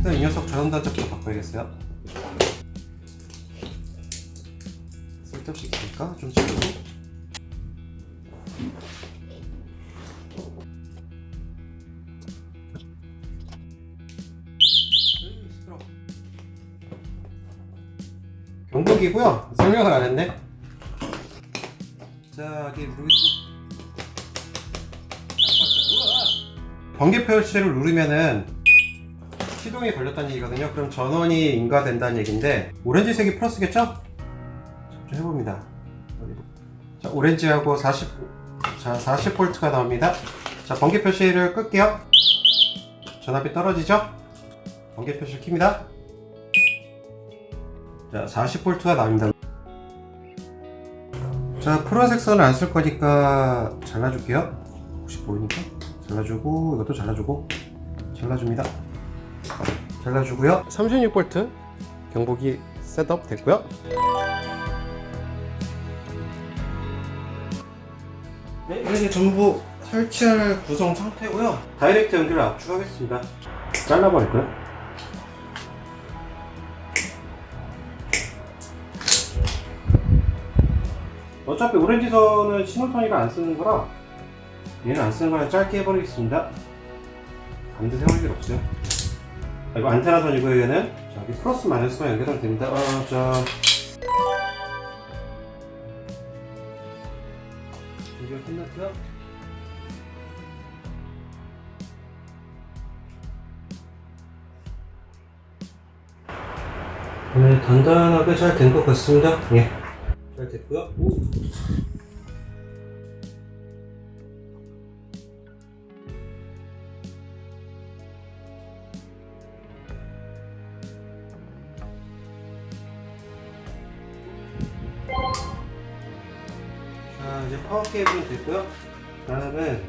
일단 이 녀석 전원단자부터 바꿔야겠어요. 쓸데없이 있으니까 좀 치우고. 경보기고요. 설명을 안 했네. 자, 여기 누르겠습니다. 번개 표시를 누르면은 시동이 걸렸다는 얘기거든요. 그럼 전원이 인가된다는 얘기인데, 오렌지색이 플러스겠죠? 좀 해봅니다. 자, 오렌지하고 40V가 나옵니다. 자, 번개 표시를 끌게요. 전압이 떨어지죠? 번개 표시를 킵니다. 자, 40V가 나옵니다. 자, 푸른색 선을 안 쓸 거니까 잘라줄게요. 혹시 보이니까 잘라주고, 이것도 잘라주고, 잘라줍니다. 잘라주고요. 36V 경보기 셋업 됐고요. 네, 이제 전부 설치할 구성 상태고요. 다이렉트 연결을 압축하겠습니다. 잘라버릴까요? 어차피 오렌지 선은 신호선이라 안 쓰는 거라 얘는 안 쓰는 거라 짧게 해버리겠습니다. 감도 세울 일 없어요. 이거 안테나 선이고요. 얘는 자, 여기 플러스 마이너스만 연결하면 됩니다. 자, 연결 끝났고요. 네, 단단하게 잘 된 것 같습니다. 예, 잘 됐고요. 자, 이제 파워 케이블은 됐고요. 다음은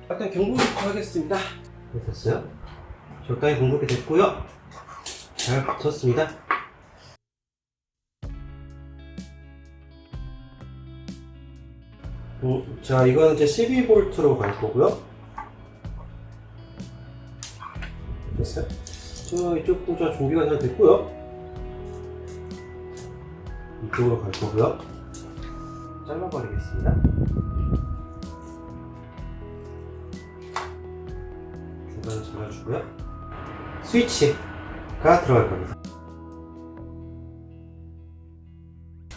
일단 경보기부터 하겠습니다. 됐어요? 적당히 공급이 됐고요. 잘 붙었습니다. 자, 이거는 이제 12V로 갈 거고요. 됐어요? 자, 이쪽 보자 준비가 잘 됐고요. 이쪽으로 갈 거고요. 잘라버리겠습니다. 중간에 잘라주고요. 스위치가 들어갈 겁니다.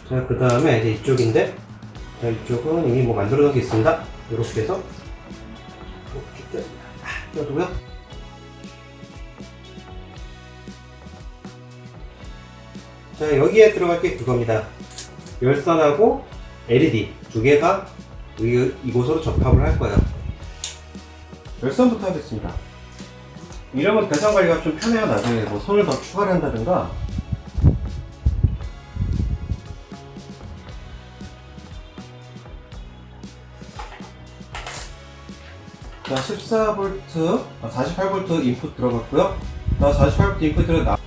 자, 그 다음에 이제 이쪽인데, 자, 이쪽은 이미 뭐 만들어 놓은 게 있습니다. 이렇게 해서 이렇게 껴두고요. 자, 여기에 들어갈 게 그겁니다. 열선하고 LED 두 개가 이곳으로 접합을 할 거예요. 열선부터 하겠습니다. 이러면 배선 관리가 좀 편해요. 나중에 뭐 선을 더 추가를 한다든가. 자, 14V, 48V 인풋 들어갔고요. 자, 48V 인풋 들어가.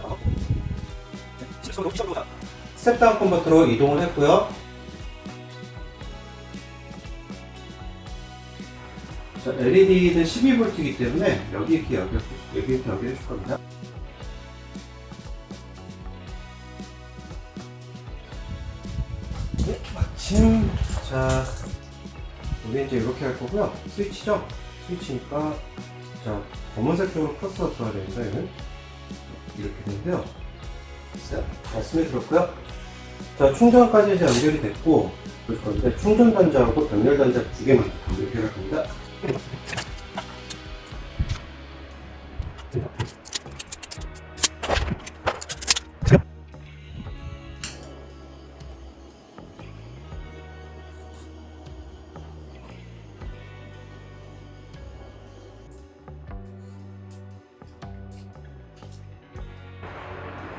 스텝다운 컨버터로 이동을 했고요. 자, LED는 12V이기 때문에 여기 이렇게 연결해 줄 겁니다. 네, 마침 자 우리 이제 이렇게 할 거고요. 스위치죠? 스위치니까 자 검은색 쪽으로 플러스가 들어야 됩니다. 얘는 이렇게 되는데요. 자, 말씀해 드렸고요. 자 충전까지 이제 연결이 됐고 그럴 건데 충전 단자하고 병렬 단자 두 개만 이렇게 할 겁니다.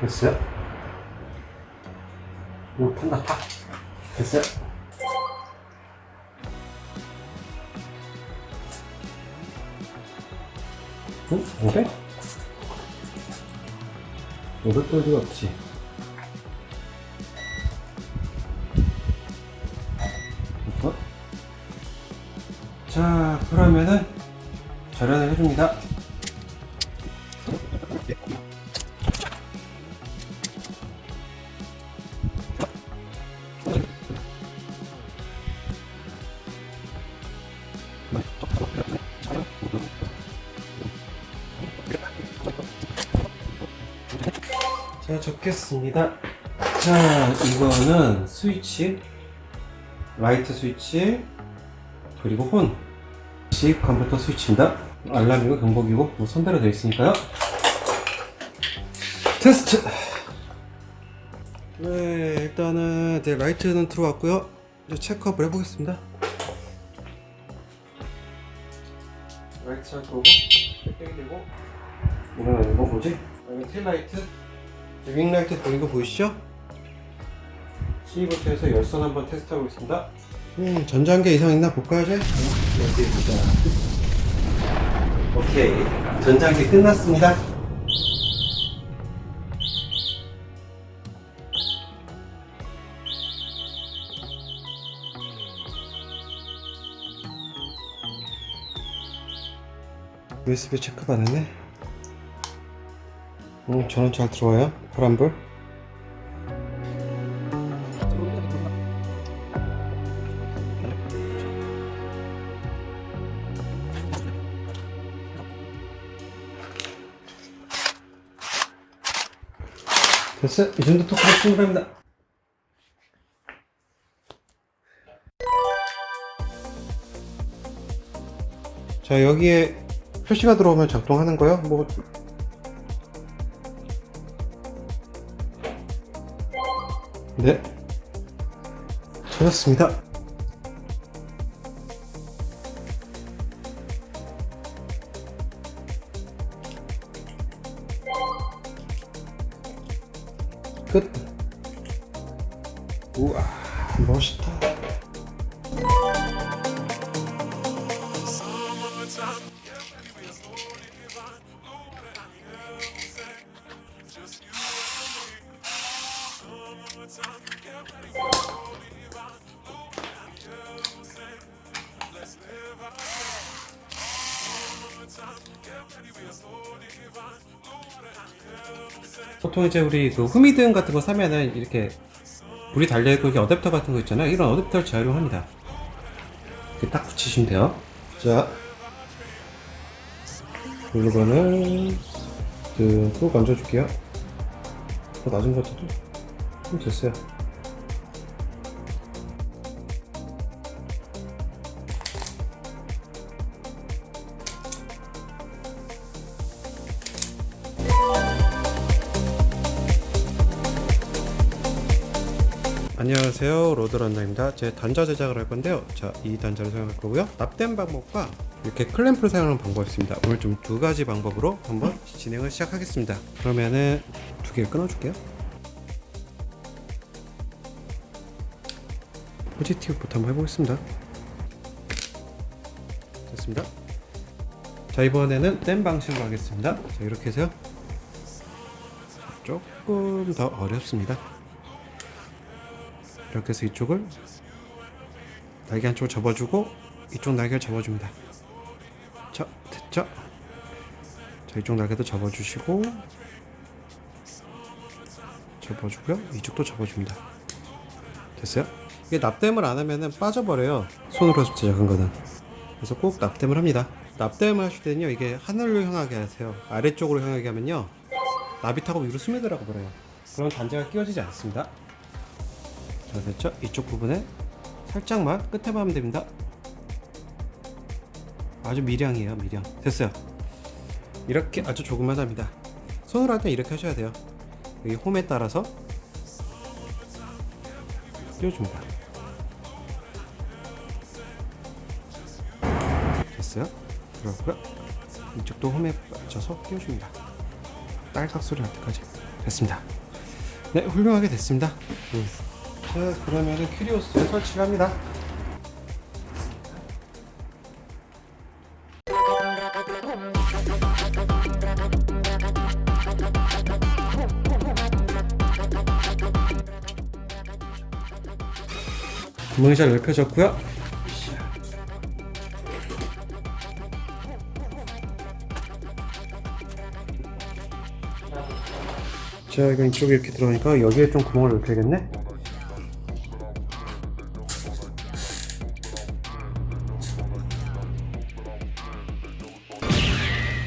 됐어요? 오, 끝났다. 됐어요? 응? 오케이? 이것도 어디가 없지? 됐어? 자, 그러면은 절연을 해줍니다. 자, 적겠습니다. 자, 이거는 스위치, 라이트 스위치, 그리고 혼. 컴퓨터 스위치입니다. 알람이고 경보기고 뭐 선대로 되어 있으니까요. 테스트! 네, 일단은 네, 라이트는 들어왔고요. 이제 체크업을 해보겠습니다. 라이트 잘 들어오고, 땡땡이 되고, 이건 뭐 뭐지? 여기 틸라이트, 윙라이트 보이는 거 보이시죠? 12V에서 열선 한번 테스트하고 있습니다. 전장계 이상 있나 볼까요, 이제? 여기 보자. 오케이, 전장계 끝났습니다. USB 체크 받았네. 전원 잘 들어와요. 파란불. 됐어요. 이 정도 토크가 충분합니다. 자, 여기에 표시가 들어오면 작동하는 거요. 뭐 네, 찾았습니다. 끝. 우와, 멋있다. 보통 이제 우리 그 후미등 같은 거 사면은 이렇게 불이 달려있고 이렇게 어댑터 같은 거 있잖아요. 이런 어댑터를 재활용합니다. 이렇게 딱 붙이시면 돼요. 자, 이거는 꾹 얹어줄게요. 더 낮은 것 같아도 됐어요. 안녕하세요, 로드런너입니다. 제 단자 제작을 할 건데요. 자, 이 단자를 사용할 거고요. 납땜 방법과 이렇게 클램프를 사용하는 방법이 있습니다. 오늘 좀 두 가지 방법으로 한번 진행을 시작하겠습니다. 그러면은 두 개를 끊어줄게요. 포지티브부터 한번 해보겠습니다. 됐습니다. 자, 이번에는 땜 방식으로 하겠습니다. 자, 이렇게 해서요. 조금 더 어렵습니다. 이렇게 해서 이쪽을 날개 한쪽을 접어주고 이쪽 날개를 접어줍니다. 됐죠? 자, 이쪽 날개도 접어주시고, 접어주고요. 이쪽도 접어줍니다. 됐어요? 이게 납땜을 안 하면은 빠져버려요. 손으로 제작한 거는. 그래서 꼭 납땜을 합니다. 납땜을 하실 때는요, 이게 하늘로 향하게 하세요. 아래쪽으로 향하게 하면요, 납이 타고 위로 스며들어가 버려요. 그럼 단자가 끼워지지 않습니다. 자, 됐죠? 이쪽 부분에 살짝만 끝에만 하면 됩니다. 아주 미량이에요, 미량. 됐어요. 이렇게 아주 조금만 합니다. 손으로 할 때 이렇게 하셔야 돼요. 여기 홈에 따라서 끼워줍니다. 됐어요? 들어갔고요. 이쪽도 홈에 맞춰서 끼워줍니다. 딸깍 소리 날 때까지. 됐습니다. 네, 훌륭하게 됐습니다. 자, 그러면은 큐리오스에 설치를 합니다. 구멍이 잘 넓혀졌고요. 자, 이거 이쪽에 이렇게 들어가니까 여기에 좀 구멍을 넓혀야겠네.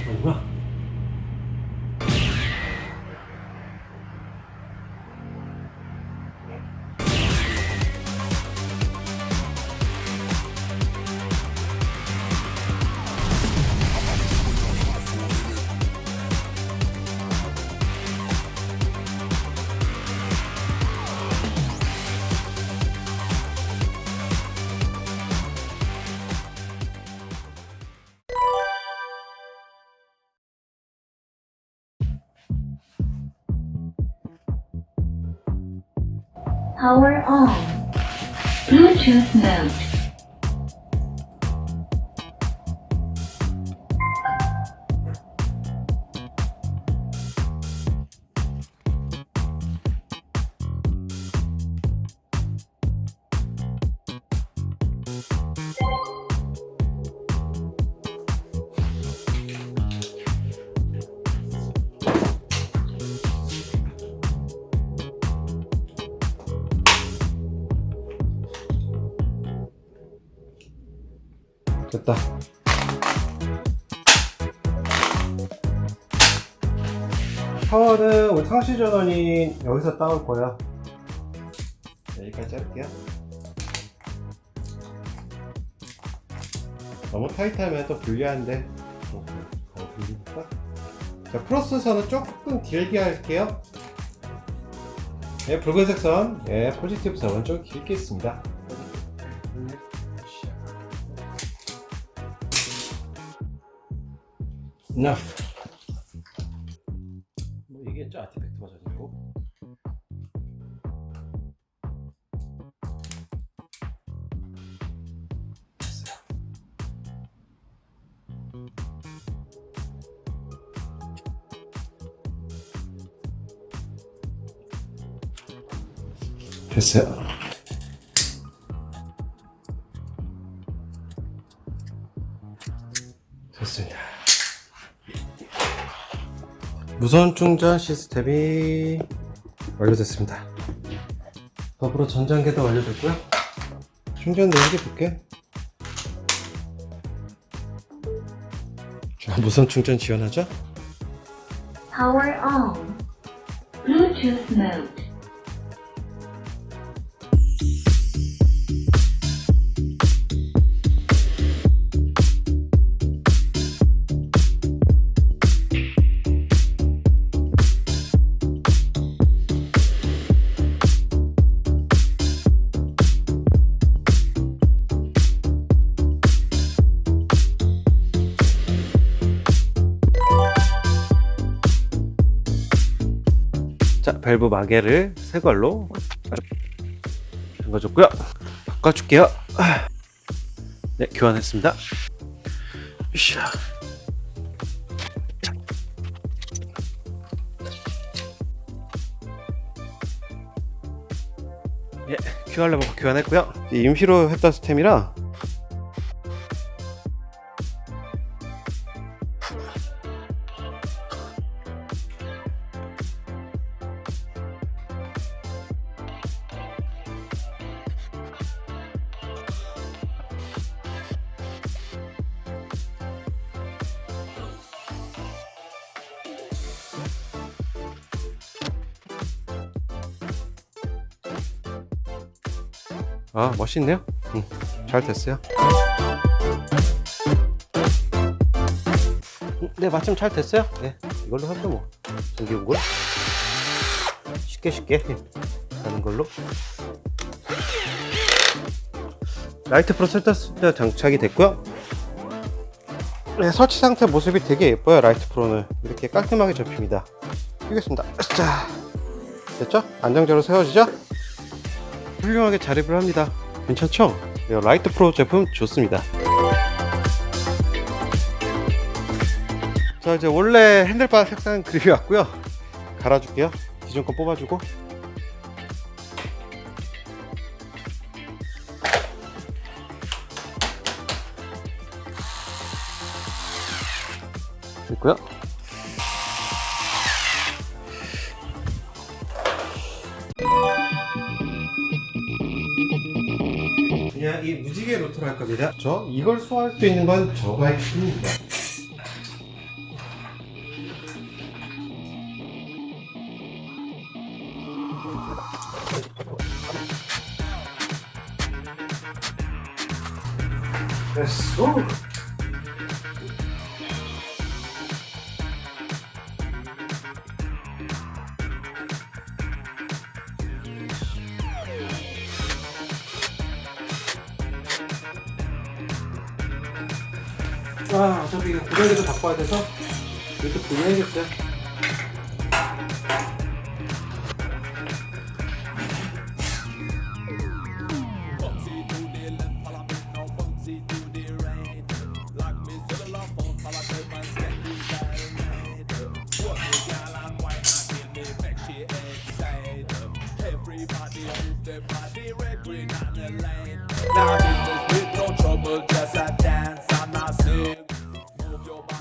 뭔가? Power on. Bluetooth mode. 됐다. 샤워는 우리 상시 전원이 여기서 따올 거야. 여기까지 할게요. 너무 타이트하면 또 불리한데. 불리니까. 자, 플러스 선은 조금 길게 할게요. 네, 붉은색 선, 네, 포지티브 선은 좀 길게 있습니다. Enough. 뭐 이게 저 아티팩트 버전이고. 됐어요. 됐어요. 됐습니다. 무선 충전 시스템이 완료됐습니다. 더불어 전장계도 완료됐고요. 충전 내역이 볼게. 자, 무선 충전 지원하죠? Power on. Bluetooth mode. 자, 밸브 마개를 새 걸로 잠가줬고요. 바꿔줄게요. 네, 교환했습니다. 으쌰. 예, QR 레버 교환했고요. 임시로 했던 스템이라 아, 멋있네요. 잘 됐어요. 네, 마침 잘 됐어요. 네, 이걸로 하면 뭐 전기용구를 쉽게 하는 걸로. 라이트 프로 센터 장착이 됐고요. 네, 설치 상태 모습이 되게 예뻐요. 라이트 프로는 이렇게 깔끔하게 접힙니다. 띄겠습니다. 자, 됐죠? 안정적으로 세워지죠? 훌륭하게 자립을 합니다. 괜찮죠? 네, 라이트 프로 제품 좋습니다. 자, 이제 원래 핸들바 색상 그립이 왔고요. 갈아줄게요. 기존 거 뽑아주고. 됐고요. 그냥 이 무지개 로터로 할 겁니다. 이걸 소화할 수 있는 건 저거의 힘입니다. 됐어. 아, 어차피 이거 고정기도 바꿔야 돼서 이것도 분해야겠어요.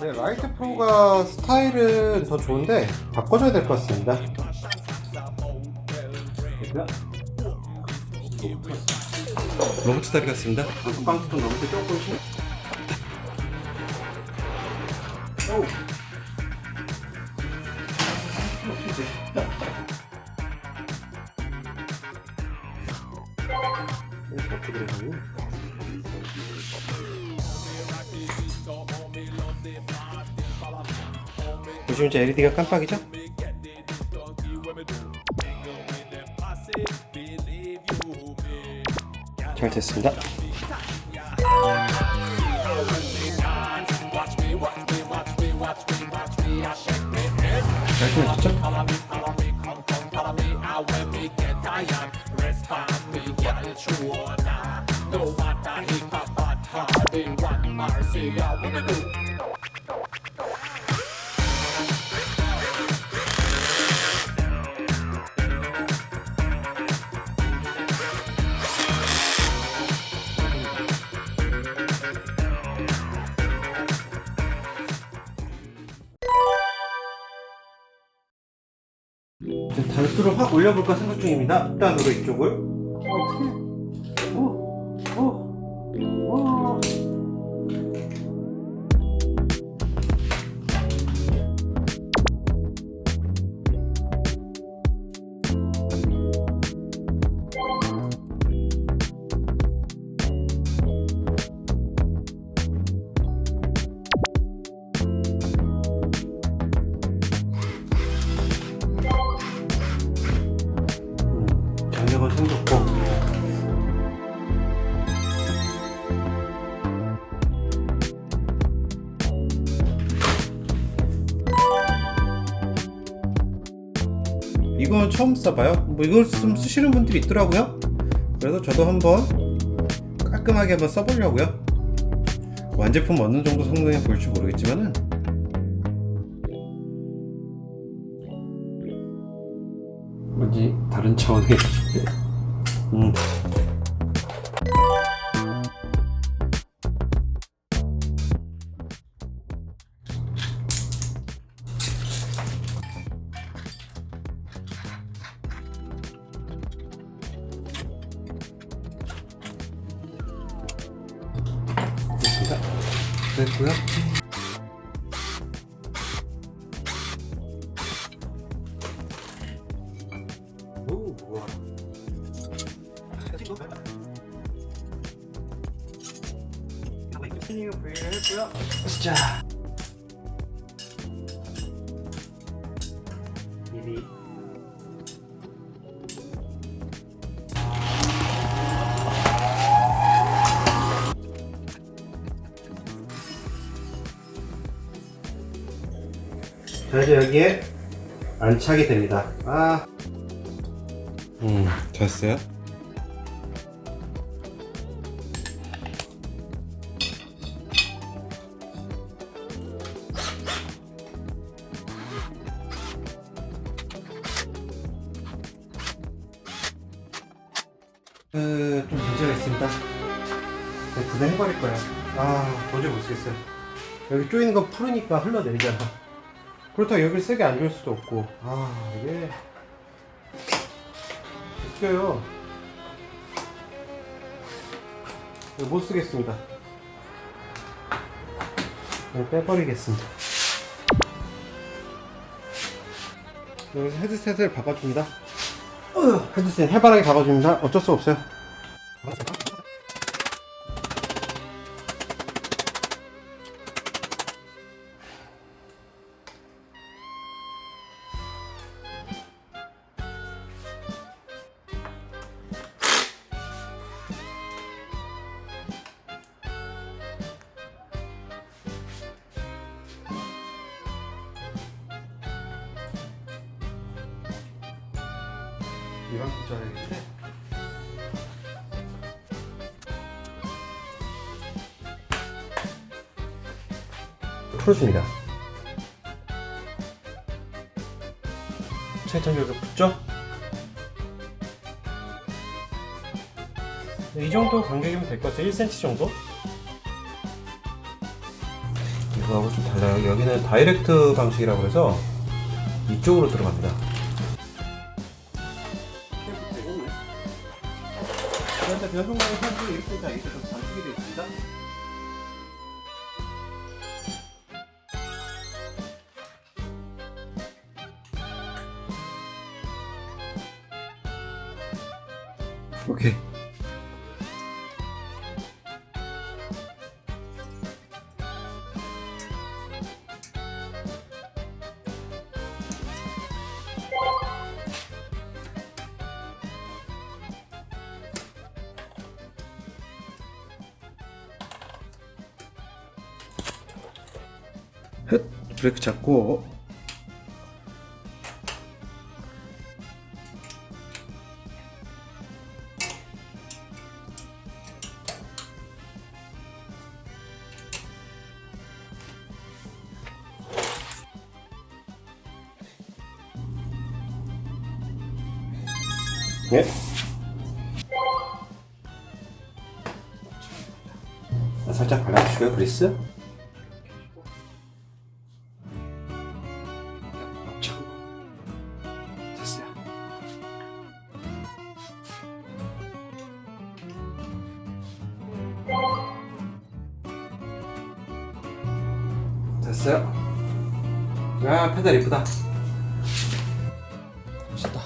네, 라이트 프로가 스타일은 더 좋은데 바꿔줘야 될 것 같습니다. 로봇 다리 같습니다. 빵도 넘을 때 조금씩. 오. 어떻게 되나요? 요즘 이제 LED가 깜빡이죠? 잘 됐습니다. 잘 끊어졌죠? 이제 단수를 확 올려볼까 생각 중입니다. 일단으로 이쪽을. 어떻게? 오. 장력은 생겼고. 이건 처음 써봐요. 뭐 이걸 좀 쓰시는 분들이 있더라고요. 그래서 저도 한번 깔끔하게 한번 써보려고요. 완제품 어느 정도 성능이 보일지 모르겠지만은 뭔지 다른 차원의 됐고요. 오, 우와. 튜닝을 분리를 했고요. 자, 미리 자, 이제 여기에 안착이 됩니다. 됐어요. 좀 문제가 있습니다. 분해해버릴 거야. 도저히 못 쓰겠어요. 여기 조이는 거 풀으니까 흘러내리잖아. 그렇다고 여기를 세게 안 줄 수도 없고. 이게 웃겨요. 못 쓰겠습니다. 그냥 빼버리겠습니다. 여기서 헤드셋을 바꿔줍니다. 헤드셋 해바라기 바꿔줍니다. 어쩔 수 없어요. 이만큼 잘하겠는데? 풀어줍니다. 최전력을 붙죠? 이 정도 간격이면 될 것 같아요. 1cm 정도? 이거하고 좀 달라요. 여기는 다이렉트 방식이라고 해서 이쪽으로 들어갑니다. 그런데 변속망의 사진이 이렇게 다 있어서 단축이 되어 있습니다. 오케이. 브레이크 잡고 네. 살짝 발라주시고요, 그리스. 됐어요. 됐어요. 페달 이쁘다. 멋있다.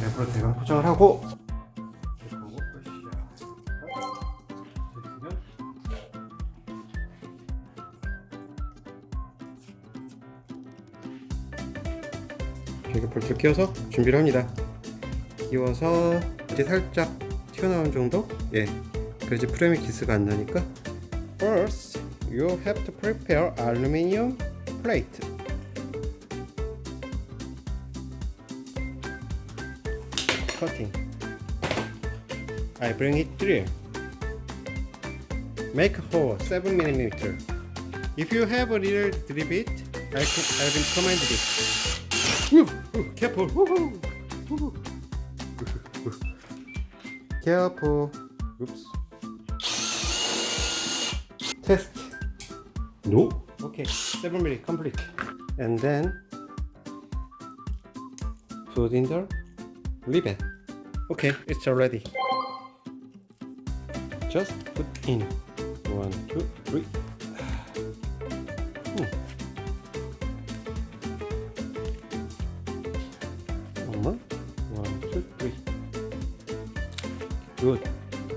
랩으로 대강 포장을 하고 이렇게 볼트 끼워서 준비를 합니다. 끼워서 이제 살짝 튀어나온 정도? 예. 그래야지 프레임에 기스가 안 나니까. First, you have to prepare aluminum plate. Cutting. I bring it drill. Make a hole 7mm. If you have a little drill bit, I will command it. Careful. Careful. Oops. Test. No. Okay. 7mm complete. And then put in the ribbon. Okay, it's already. Just put in 1, 2, 3. Good.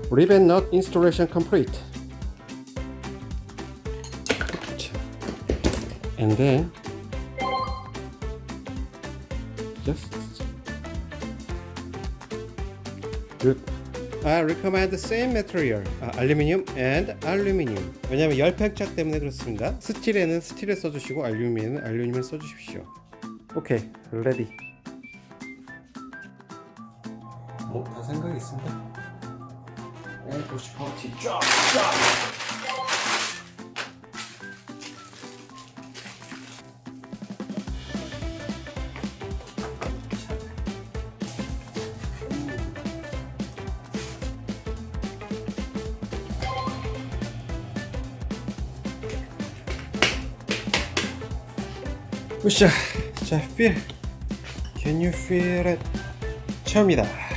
Ribbon nut installation complete. And then just good. I recommend the same material. 알루미늄 and 알루미늄. 왜냐면 열팽착 때문에 그렇습니다. 스틸에는 스틸을 써주시고 알루미늄에는 알루미늄을 써주십시오. 오케이, 레디. 다 생각이 있습니다. 보시 파우치 쫙. 으쌰. 자, feel. Can you feel it? 처음이다.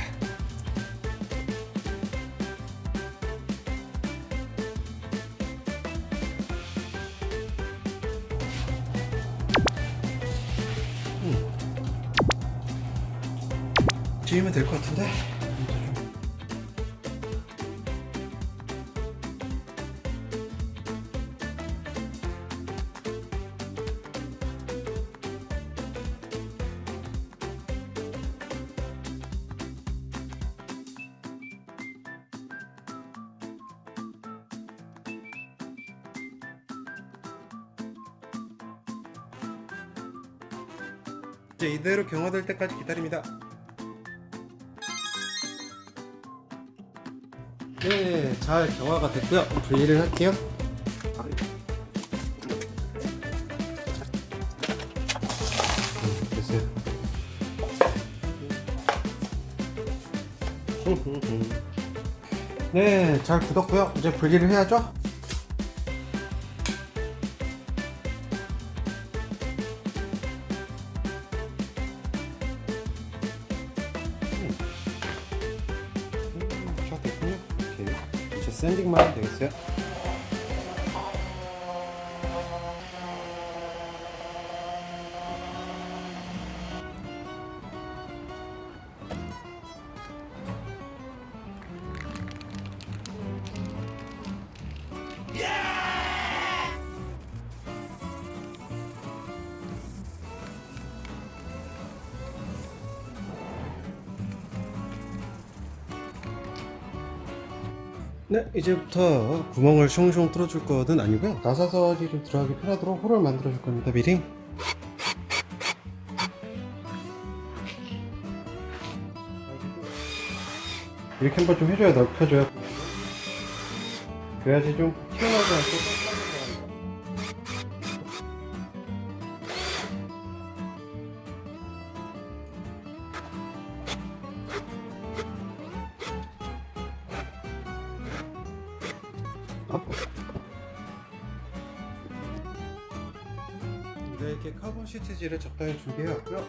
지으면 될 것 같은데? 이제 이대로 경화될 때까지 기다립니다. 네, 잘 경화가 됐고요. 분리를 할게요. 됐어요. 네, 잘 굳었고요. 이제 분리를 해야죠. 됐군요. 오케이. 이제 샌딩만 하면 되겠어요. 네, 이제부터 구멍을 숑숑 뚫어줄 거는 아니고요. 나사선이 좀 들어가기 편하도록 홀을 만들어줄 겁니다. 미리. 이렇게 한번 좀 해줘야 넓혀줘요. 그래야지 좀 튀어나오지 않고. 네, 이렇게 카본 시트지를 적당히 준비해왔고요.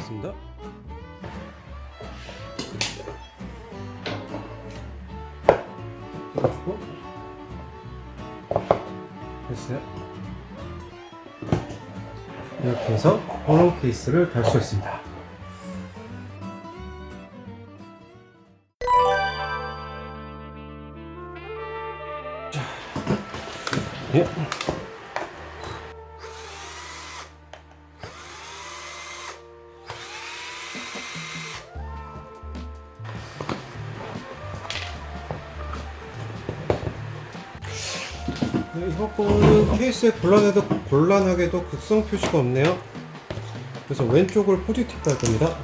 됐습니다. 들어주고 됐어요. 이렇게 해서 보론 케이스를 달 수 있습니다. 자, 예. 네, 이번 거는 케이스에 곤란하게도 극성 표시가 없네요. 그래서 왼쪽을 포지티브 할 겁니다.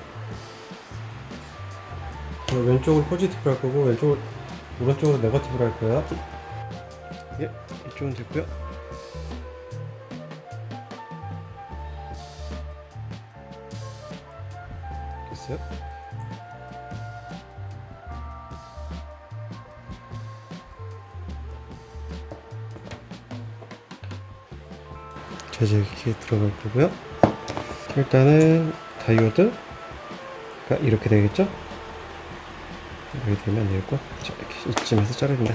왼쪽을 포지티브 할 거고 오른쪽으로 네거티브를 할 거예요. 예, 이쪽은 됐고요. 됐어요. 자, 이제 이렇게 들어갈 거고요. 일단은 다이오드가 이렇게 되겠죠? 여기 되면 안 되겠고, 자, 이렇게 이쯤에서 자릅니다.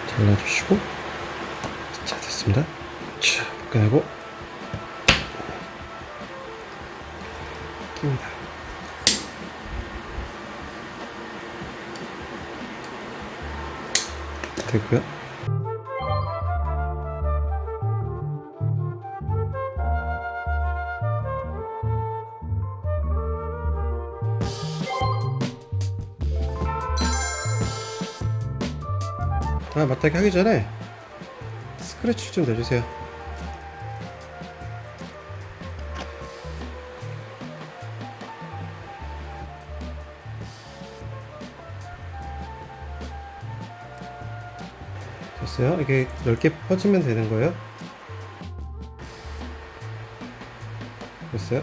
잘라주시고, 자, 됐습니다. 자, 꺼내고 낍니다. 됐고요. 맞다게 하기 전에 스크래치 좀 내주세요. 됐어요. 이게 넓게 퍼지면 되는 거예요. 됐어요.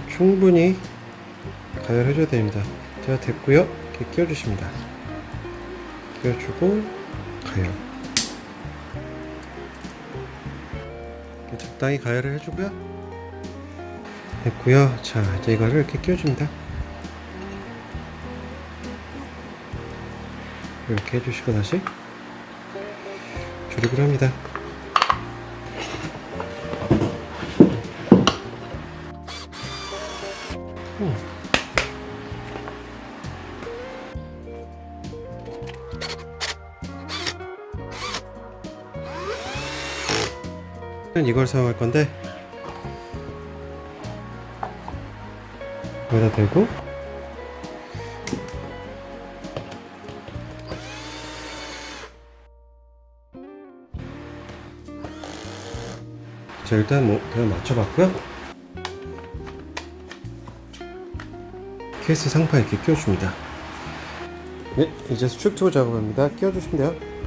충분히 가열해줘야 됩니다. 자, 됐고요. 이렇게 끼워주십니다. 끼워주고 가열. 이렇게 적당히 가열을 해주고요. 됐고요. 자, 이제 이거를 이렇게 끼워줍니다. 이렇게 해주시고 다시 조립을 합니다. 이걸 사용할 건데 여기다 대고 자, 일단 뭐 그냥 맞춰봤고요. 케이스 상판 이렇게 끼워줍니다. 네, 이제 수축 투구 작업합니다. 끼워주시면 돼요.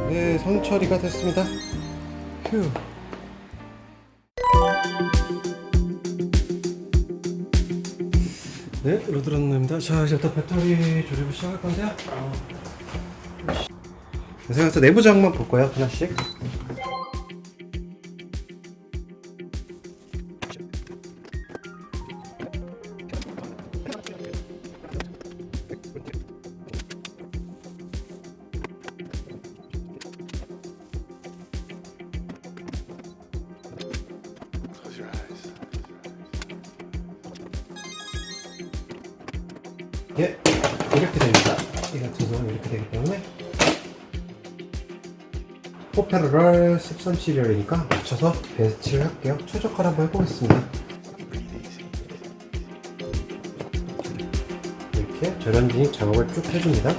네, 선 처리가 됐습니다. 휴. 네, 로드런너입니다. 자, 이제 또 배터리 조립을 시작할 건데요. 생각해서 내부 장만 볼 거예요, 하나씩. 예, 이렇게 됩니다. 이 같은 경우는 이렇게 되기 때문에 포페러를 13 시리얼이니까 맞춰서 배치를 할게요. 최저가를 한번 해보겠습니다. 이렇게 절연진입 작업을 쭉 해줍니다.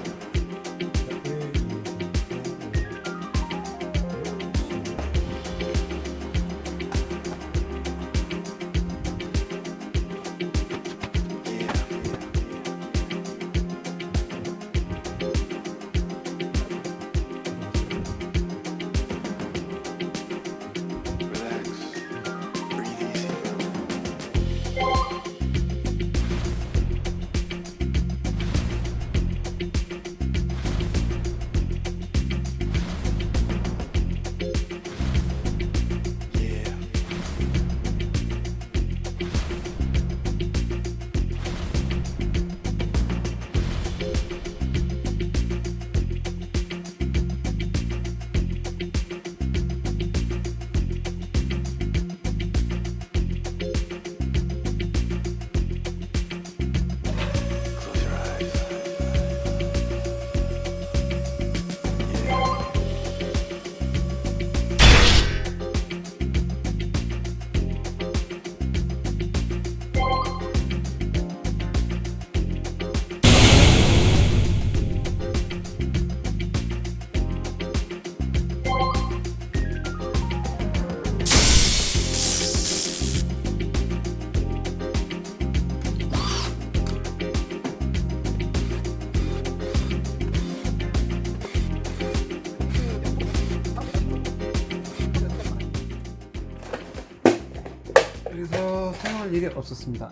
일이 없었습니다.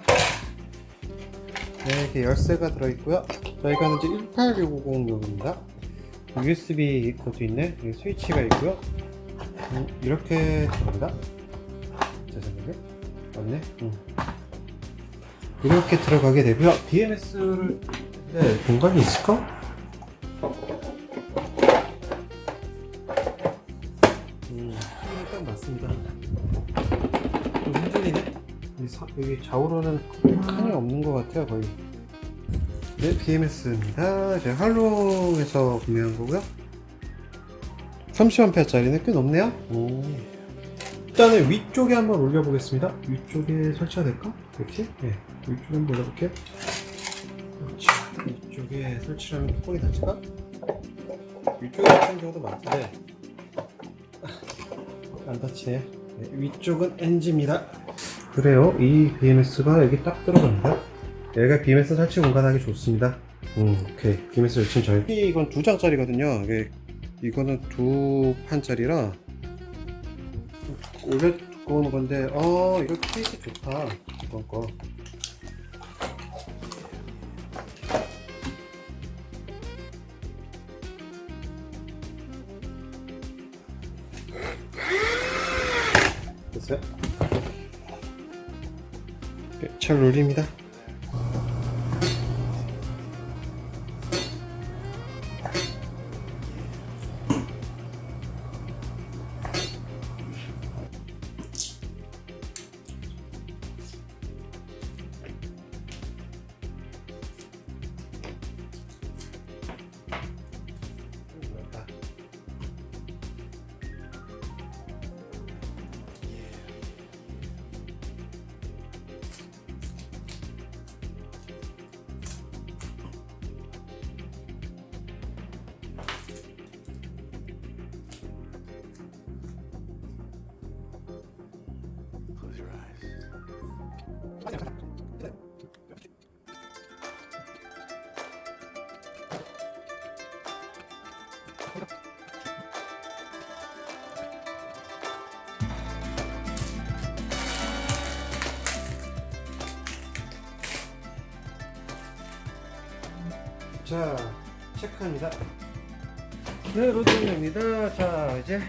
네, 이렇게 열쇠가 들어있고요. 자, 이거는 이제 18650용입니다. USB 것도 있네. 여기 스위치가 있고요. 이렇게 들어갑니다. 제 생각에 맞네. 이렇게 들어가게 되고요. BMS를 네, 공간이 있을까? 일단 맞습니다. 좀 흔들리네. 여기 좌우로는 칸이 없는 것 같아요, 거의. 네, BMS입니다. 제가 할롱에서 구매한 거고요. 30A짜리는 꽤 높네요. 일단은 위쪽에 한번 올려보겠습니다. 위쪽에 설치가 될까? 이렇게? 네, 위쪽에 한번 올려볼게요. 그렇죠. 위쪽에 설치를 하면 뚜껑이 닫힐까? 위쪽에 설치하는 경우도 많은데 안 닫히네요. 네, 위쪽은 NG입니다. 그래요. 이 BMS가 여기 딱 들어갑니다. 얘가 BMS 설치 공간하기 좋습니다. 오케이. BMS 열친 잘. 이건 2장짜리거든요. 이거는 2판짜리라 올려 두꺼운 건데, 이거 케이스 좋다. 이번 거. 됐어요. 잘 눌립니다. 자, 체크합니다. 네, 로딩입니다. 자, 이제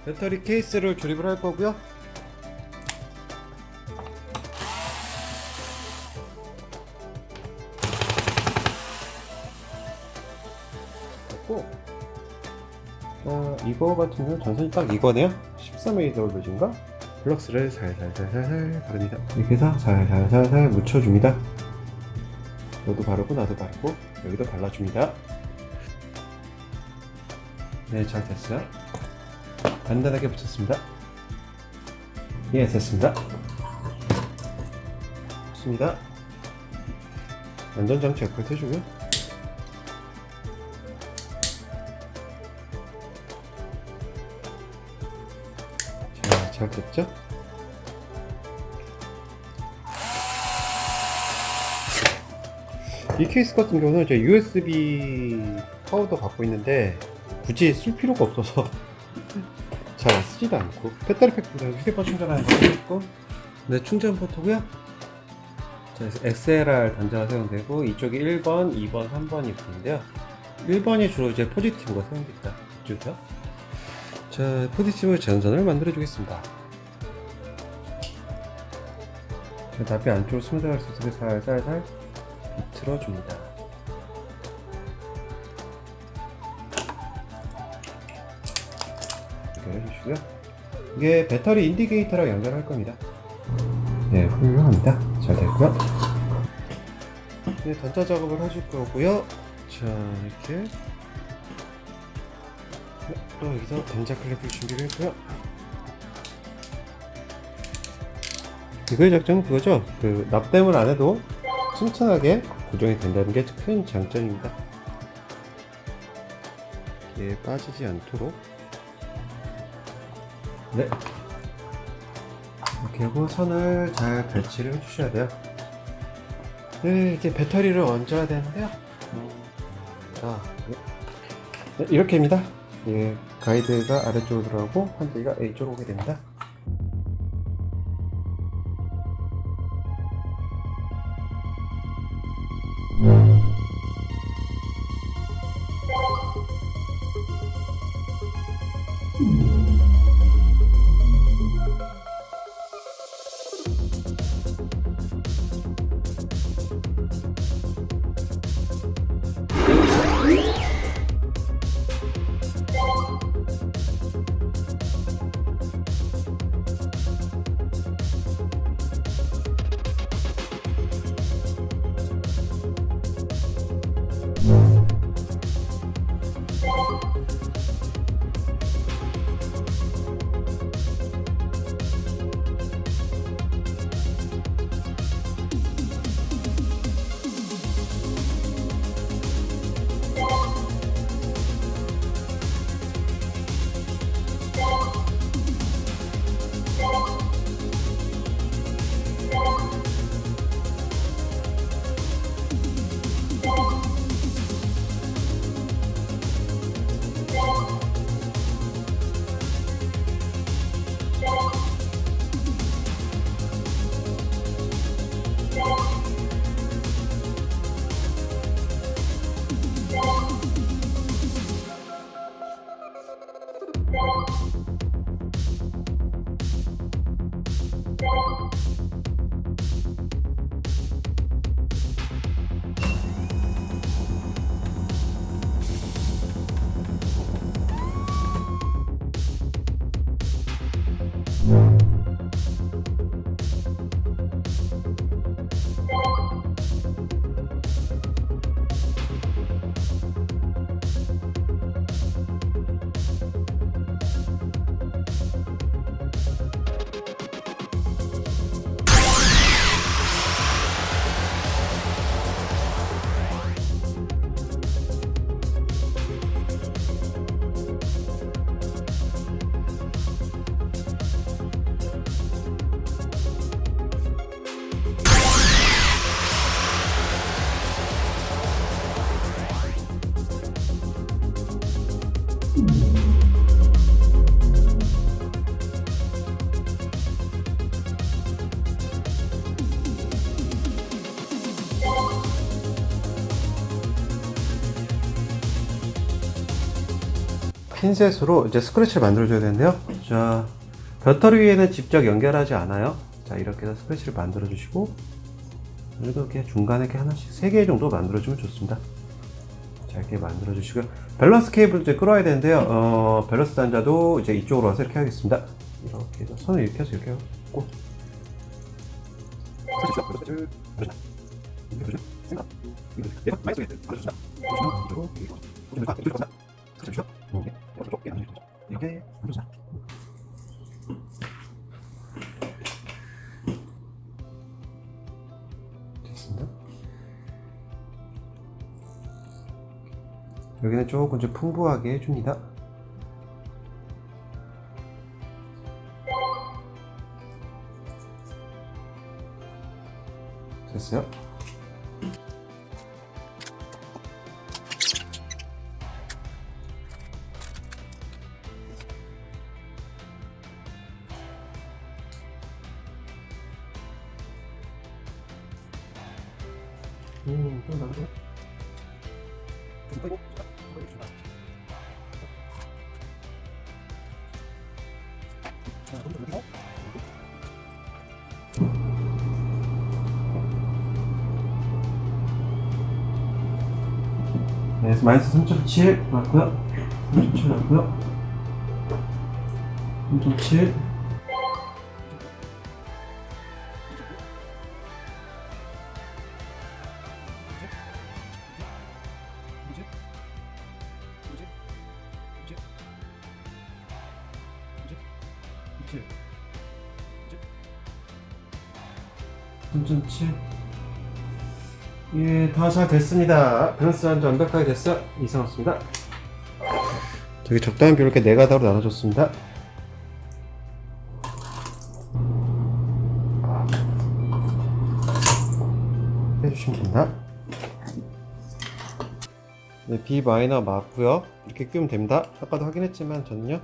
배터리 케이스를 조립을 할 거고요. 됐고, 이거 같은 경우는 전선이 딱 이거네요. 13AW인가? 플럭스를 살살살살 바릅니다. 이렇게 해서 살살살살 묻혀줍니다. 너도 바르고 나도 바르고 여기도 발라줍니다. 네, 잘 됐어요. 간단하게 붙였습니다. 예, 됐습니다. 좋습니다. 안전장치 옆을 해주고요. 자, 잘 됐죠? 이 케이스 같은 경우는 이제 USB 파우더 갖고 있는데 굳이 쓸 필요가 없어서 잘 쓰지도 않고, 배터리 팩도 휴대폰 충전하는 거 있고, 네, 충전 포트고요. 자, 그래서 XLR 단자가 사용되고, 이쪽이 1번, 2번, 3번이 있는데요. 1번이 주로 이제 포지티브가 사용됩니다. 이쪽이요. 자, 포지티브 전선을 만들어 주겠습니다. 납이 안쪽으로 스며들어갈 수 있게 살살살 비틀어줍니다. 이렇게 해주시고요. 이게 배터리 인디케이터랑 연결할 겁니다. 네, 훌륭합니다. 잘 됐고요. 네, 단자 작업을 하실 거고요. 자, 이렇게. 네, 또 여기서 단자 클립을 준비를 했고요. 이거의 장점은 그거죠. 그 납땜을 안 해도 튼튼하게 고정이 된다는 게 큰 장점입니다. 이게 빠지지 않도록. 네. 이렇게 하고 선을 잘 배치를 해주셔야 돼요. 네, 이제 배터리를 얹어야 되는데요. 자, 네, 이렇게입니다. 예, 가이드가 아래쪽으로 들어가고 판때기가 A쪽으로 오게 됩니다. 핀셋으로 이제 스크래치를 만들어줘야 되는데요. 자, 배터리 위에는 직접 연결하지 않아요. 자, 이렇게 해서 스크래치를 만들어 주시고, 그래도 이렇게 중간에 이렇게 하나씩 3개 정도 만들어 주면 좋습니다. 자, 이렇게 만들어 주시고요. 밸런스 케이블도 이제 끌어야 되는데요. 밸런스 단자도 이제 이쪽으로 와서 이렇게 하겠습니다. 이렇게 해서 손을 이렇게 해서 이렇게 하고, 이렇게 됐습니다. 여기는 조금 좀 풍부하게 해줍니다. 됐어요. 좀 나도. 네, 마이너스 3.7 나왔고요. 3.7 나왔고요. 3.7. 예, 다 잘 됐습니다. 밸런스 단자 완벽하게 됐어. 이상 없습니다. 저기 적당한 비율 이렇게 4가닥으로 나눠줬습니다. 해주시면 됩니다. 네, B 마이너 맞고요. 이렇게 끼우면 됩니다. 아까도 확인했지만 저는요.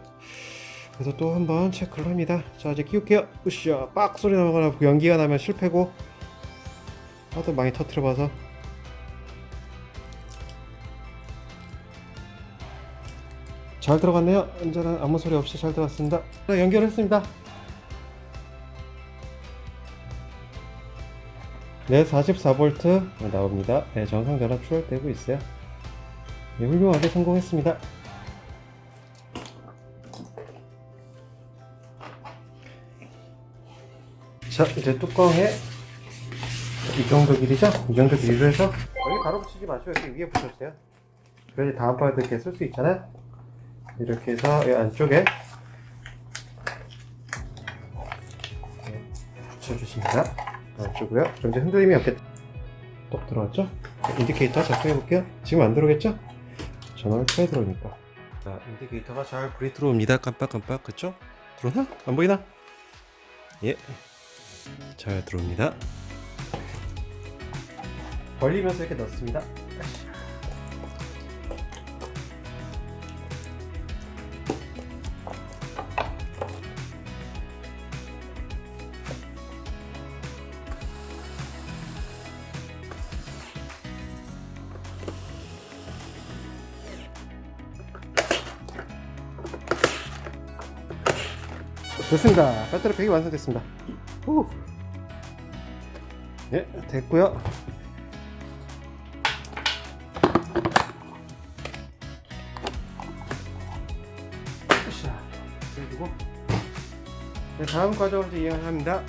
그래서 또 한번 체크를 합니다. 자, 이제 끼울게요. 으쌰, 빡 소리 나거나 연기가 나면 실패고 하도 많이 터트려봐서 잘 들어갔네요. 안전한 아무 소리 없이 잘 들어갔습니다. 네, 연결했습니다. 네, 44V 나옵니다. 네, 정상 전압 추월되고 있어요. 네, 훌륭하게 성공했습니다. 자, 이제 뚜껑에 이 정도 길이죠? 이 정도 길이로 해서 여기 바로 붙이지 마시고 여기 위에 붙여주세요. 그래야지 다음번에도 이렇게 쓸 수 있잖아요. 이렇게 해서 이 안쪽에 붙여주십니다. 안쪽으로요. 그럼 이제 흔들림이 없게 똑 들어왔죠? 인디케이터 작동해 볼게요. 지금 안 들어오겠죠? 전원을 켜야 들어오니까. 자, 인디케이터가 잘 불이 들어옵니다. 깜빡깜빡. 그쵸? 들어오나? 안 보이나? 예. 잘 들어옵니다. 벌리면서 이렇게 넣습니다. 됐습니다. 배터리 팩이 완성됐습니다. 후. 예, 됐고요. 그리고 네, 다음 과정을 이제 이행합니다.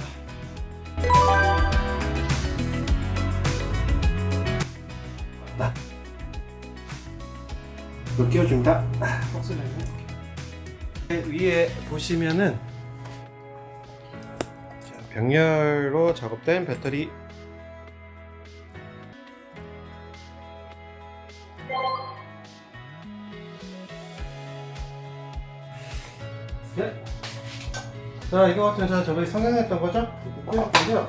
이거 끼워줍니다. 네, 위에 보시면은 자, 병렬로 작업된 배터리 네. 자, 이거 같은 자 저번에 성형했던 거죠? 이렇게 끼웠고요.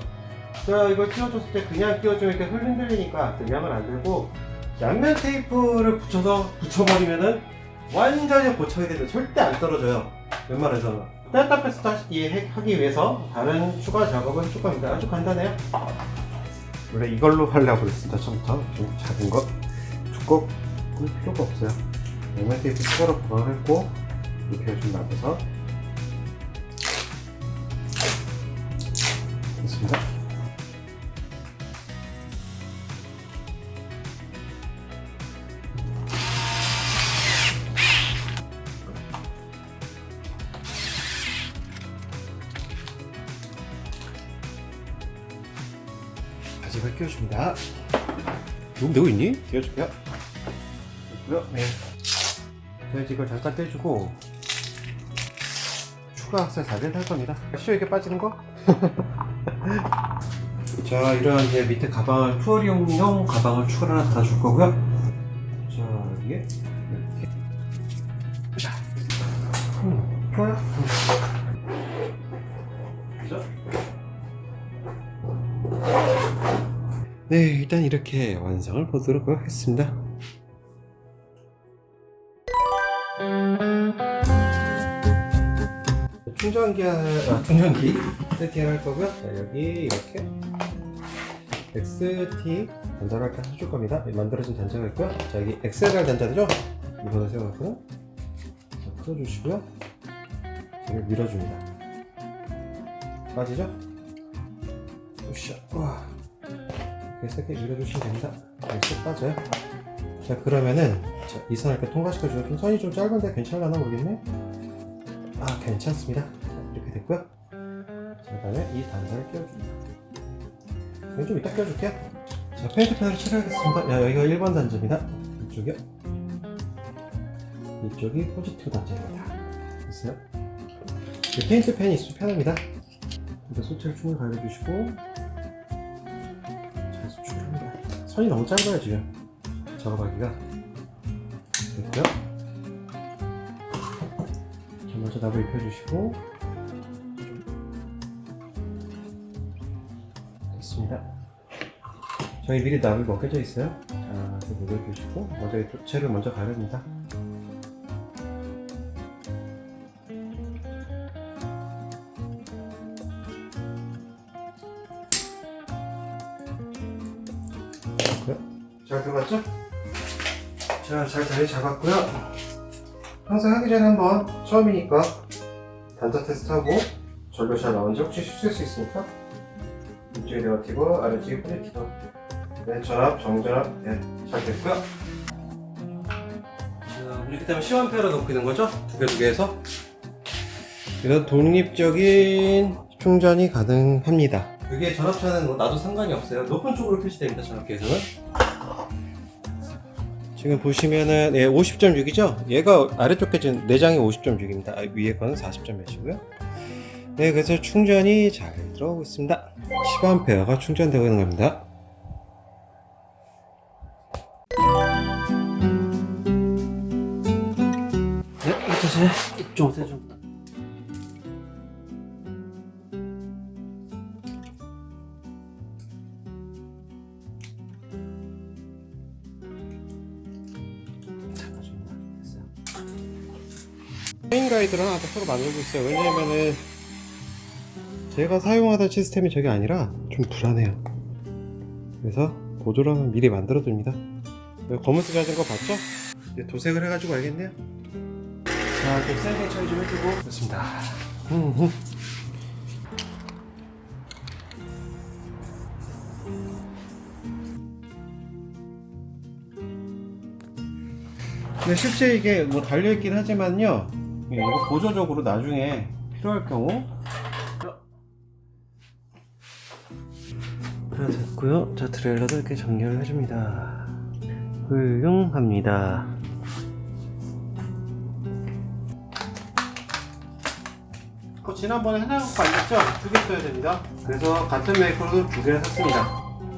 자, 이걸 끼워줬을 때 그냥 끼워주면 이렇게 흔들리니까 그냥은 안 들고 양면 테이프를 붙여버리면은 완전히 고착이 돼서 절대 안 떨어져요. 웬만해서는. 뺐다 뺐다 하기 위해서 다른 추가 작업은 추가입니다. 아주 간단해요. 원래 이걸로 하려고 그랬습니다. 처음부터 좀 작은 거 두껍 꿀 필요가 없어요. 양면 테이프 추가로 보강을 했고 이렇게 좀 놔둬서 됐습니다. 바지를 끼워줍니다. 누구 되고 있니? 끼워줄게요. 됐고요. 네. 그래서 이걸 잠깐 떼주고 추가 악셀 4개 할 겁니다. 쉬워 이렇게 빠지는 거? 자, 이런 이제 밑에 가방을 투어링용 가방을 추가로 하나 달아줄 거고요. 자, 이게 이렇게. 자, 좋아요. 그죠? 네, 일단 이렇게 완성을 보도록 하겠습니다. 충전기 세팅을 할 거고요. 자, 여기 이렇게 XT 단자를 이렇게 해줄 겁니다. 만들어진 단자가 있고요. 자, 여기 XLR 단자죠? 이번에 세워놨고요. 자, 풀어주시고요. 이걸 밀어줍니다. 빠지죠? 으쌰. 와. 이렇게 세게 밀어주시면 됩니다. 쏙 빠져요. 자, 그러면은 자, 이 선을 이렇게 통과시켜주고 좀 선이 좀 짧은데 괜찮을라나 모르겠네. 아, 괜찮습니다. 이렇게 됐고요. 자, 그 다음에 이 단자를 끼워줍니다. 이거 좀 이따 끼워줄게요. 자, 페인트 펜으로 칠하겠습니다. 야, 여기가 1번 단자입니다. 이쪽이요. 이쪽이 포지티브 단자입니다. 됐어요? 이 페인트 펜이 있으면 편합니다. 일단 수치를 충분히 가려주시고 잘 수출합니다. 선이 너무 짧아요, 지금. 작업하기가. 됐고요. 자, 먼저 납을 입혀주시고 됐습니다. 저희 미리 납이 먹여져 있어요. 자, 이렇게 녹여주시고 먼저 이 도체를 먼저 가릅니다. 잘 들어갔죠? 자, 잘 자리 잡았고요. 항상 하기 전에 한번 처음이니까 단자 테스트하고 전류 잘 나오는지 혹시 실수할 수 있으니까 이쪽에 네거티브, 아래쪽에 포지티브. 네, 전압, 정전압, 네, 잘 됐고요. 자, 이렇게 되면 10A로 넣고 있는 거죠? 두 개 해서. 이런 독립적인 충전이 가능합니다. 이게 전압차는 뭐 나도 상관이 없어요. 높은 쪽으로 표시됩니다. 전압계에서는. 지금 보시면은 50.6이죠? 얘가 아래쪽 계진 내장이 50.6입니다. 위에 거는 40.몇이고요. 네, 그래서 충전이 잘 들어오고 있습니다. 10A가 충전되고 있는 겁니다. 네, 이렇게 입좀 오세요 좀. 페인 가이드를 하나 더 새로 만들고 있어요. 왜냐면은 제가 사용하던 시스템이 저게 아니라 좀 불안해요. 그래서 보조를 하나 미리 만들어 둡니다. 검은색 하는 거 봤죠? 이제 도색을 해가지고 알겠네요. 자, 좀 샌딩 처리 좀 해주고 그렇습니다. 근데 실제 이게 뭐 달려있긴 하지만요, 이거 보조적으로 나중에 필요할 경우. 자, 됐고요. 자, 트레일러도 이렇게 정렬을 해줍니다. 훌륭합니다. 지난번에 하나 갖고 앉았죠? 두 개 써야 됩니다. 그래서 같은 메이커로 두 개를 샀습니다.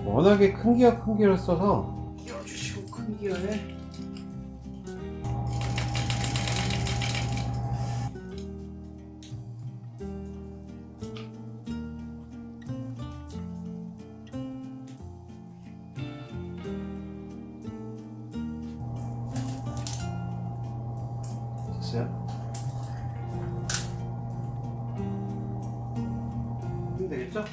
워낙에 큰 기어를 써서 끼워주시고 큰 기어에 됐어요? 하면 되겠죠?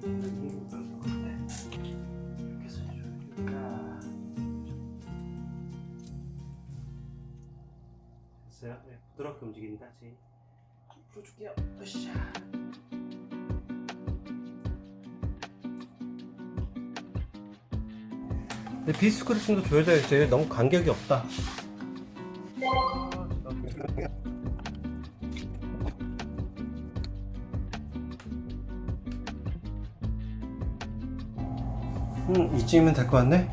이렇게 해서 해줍니다. 됐어요? 네, 부드럽게 움직입니다. 좀 풀어줄게요. 으쌰. 근데 비스크를 좀 더 줘야 되겠지. 너무 간격이 없다. 이쯤이면 될 것 같네.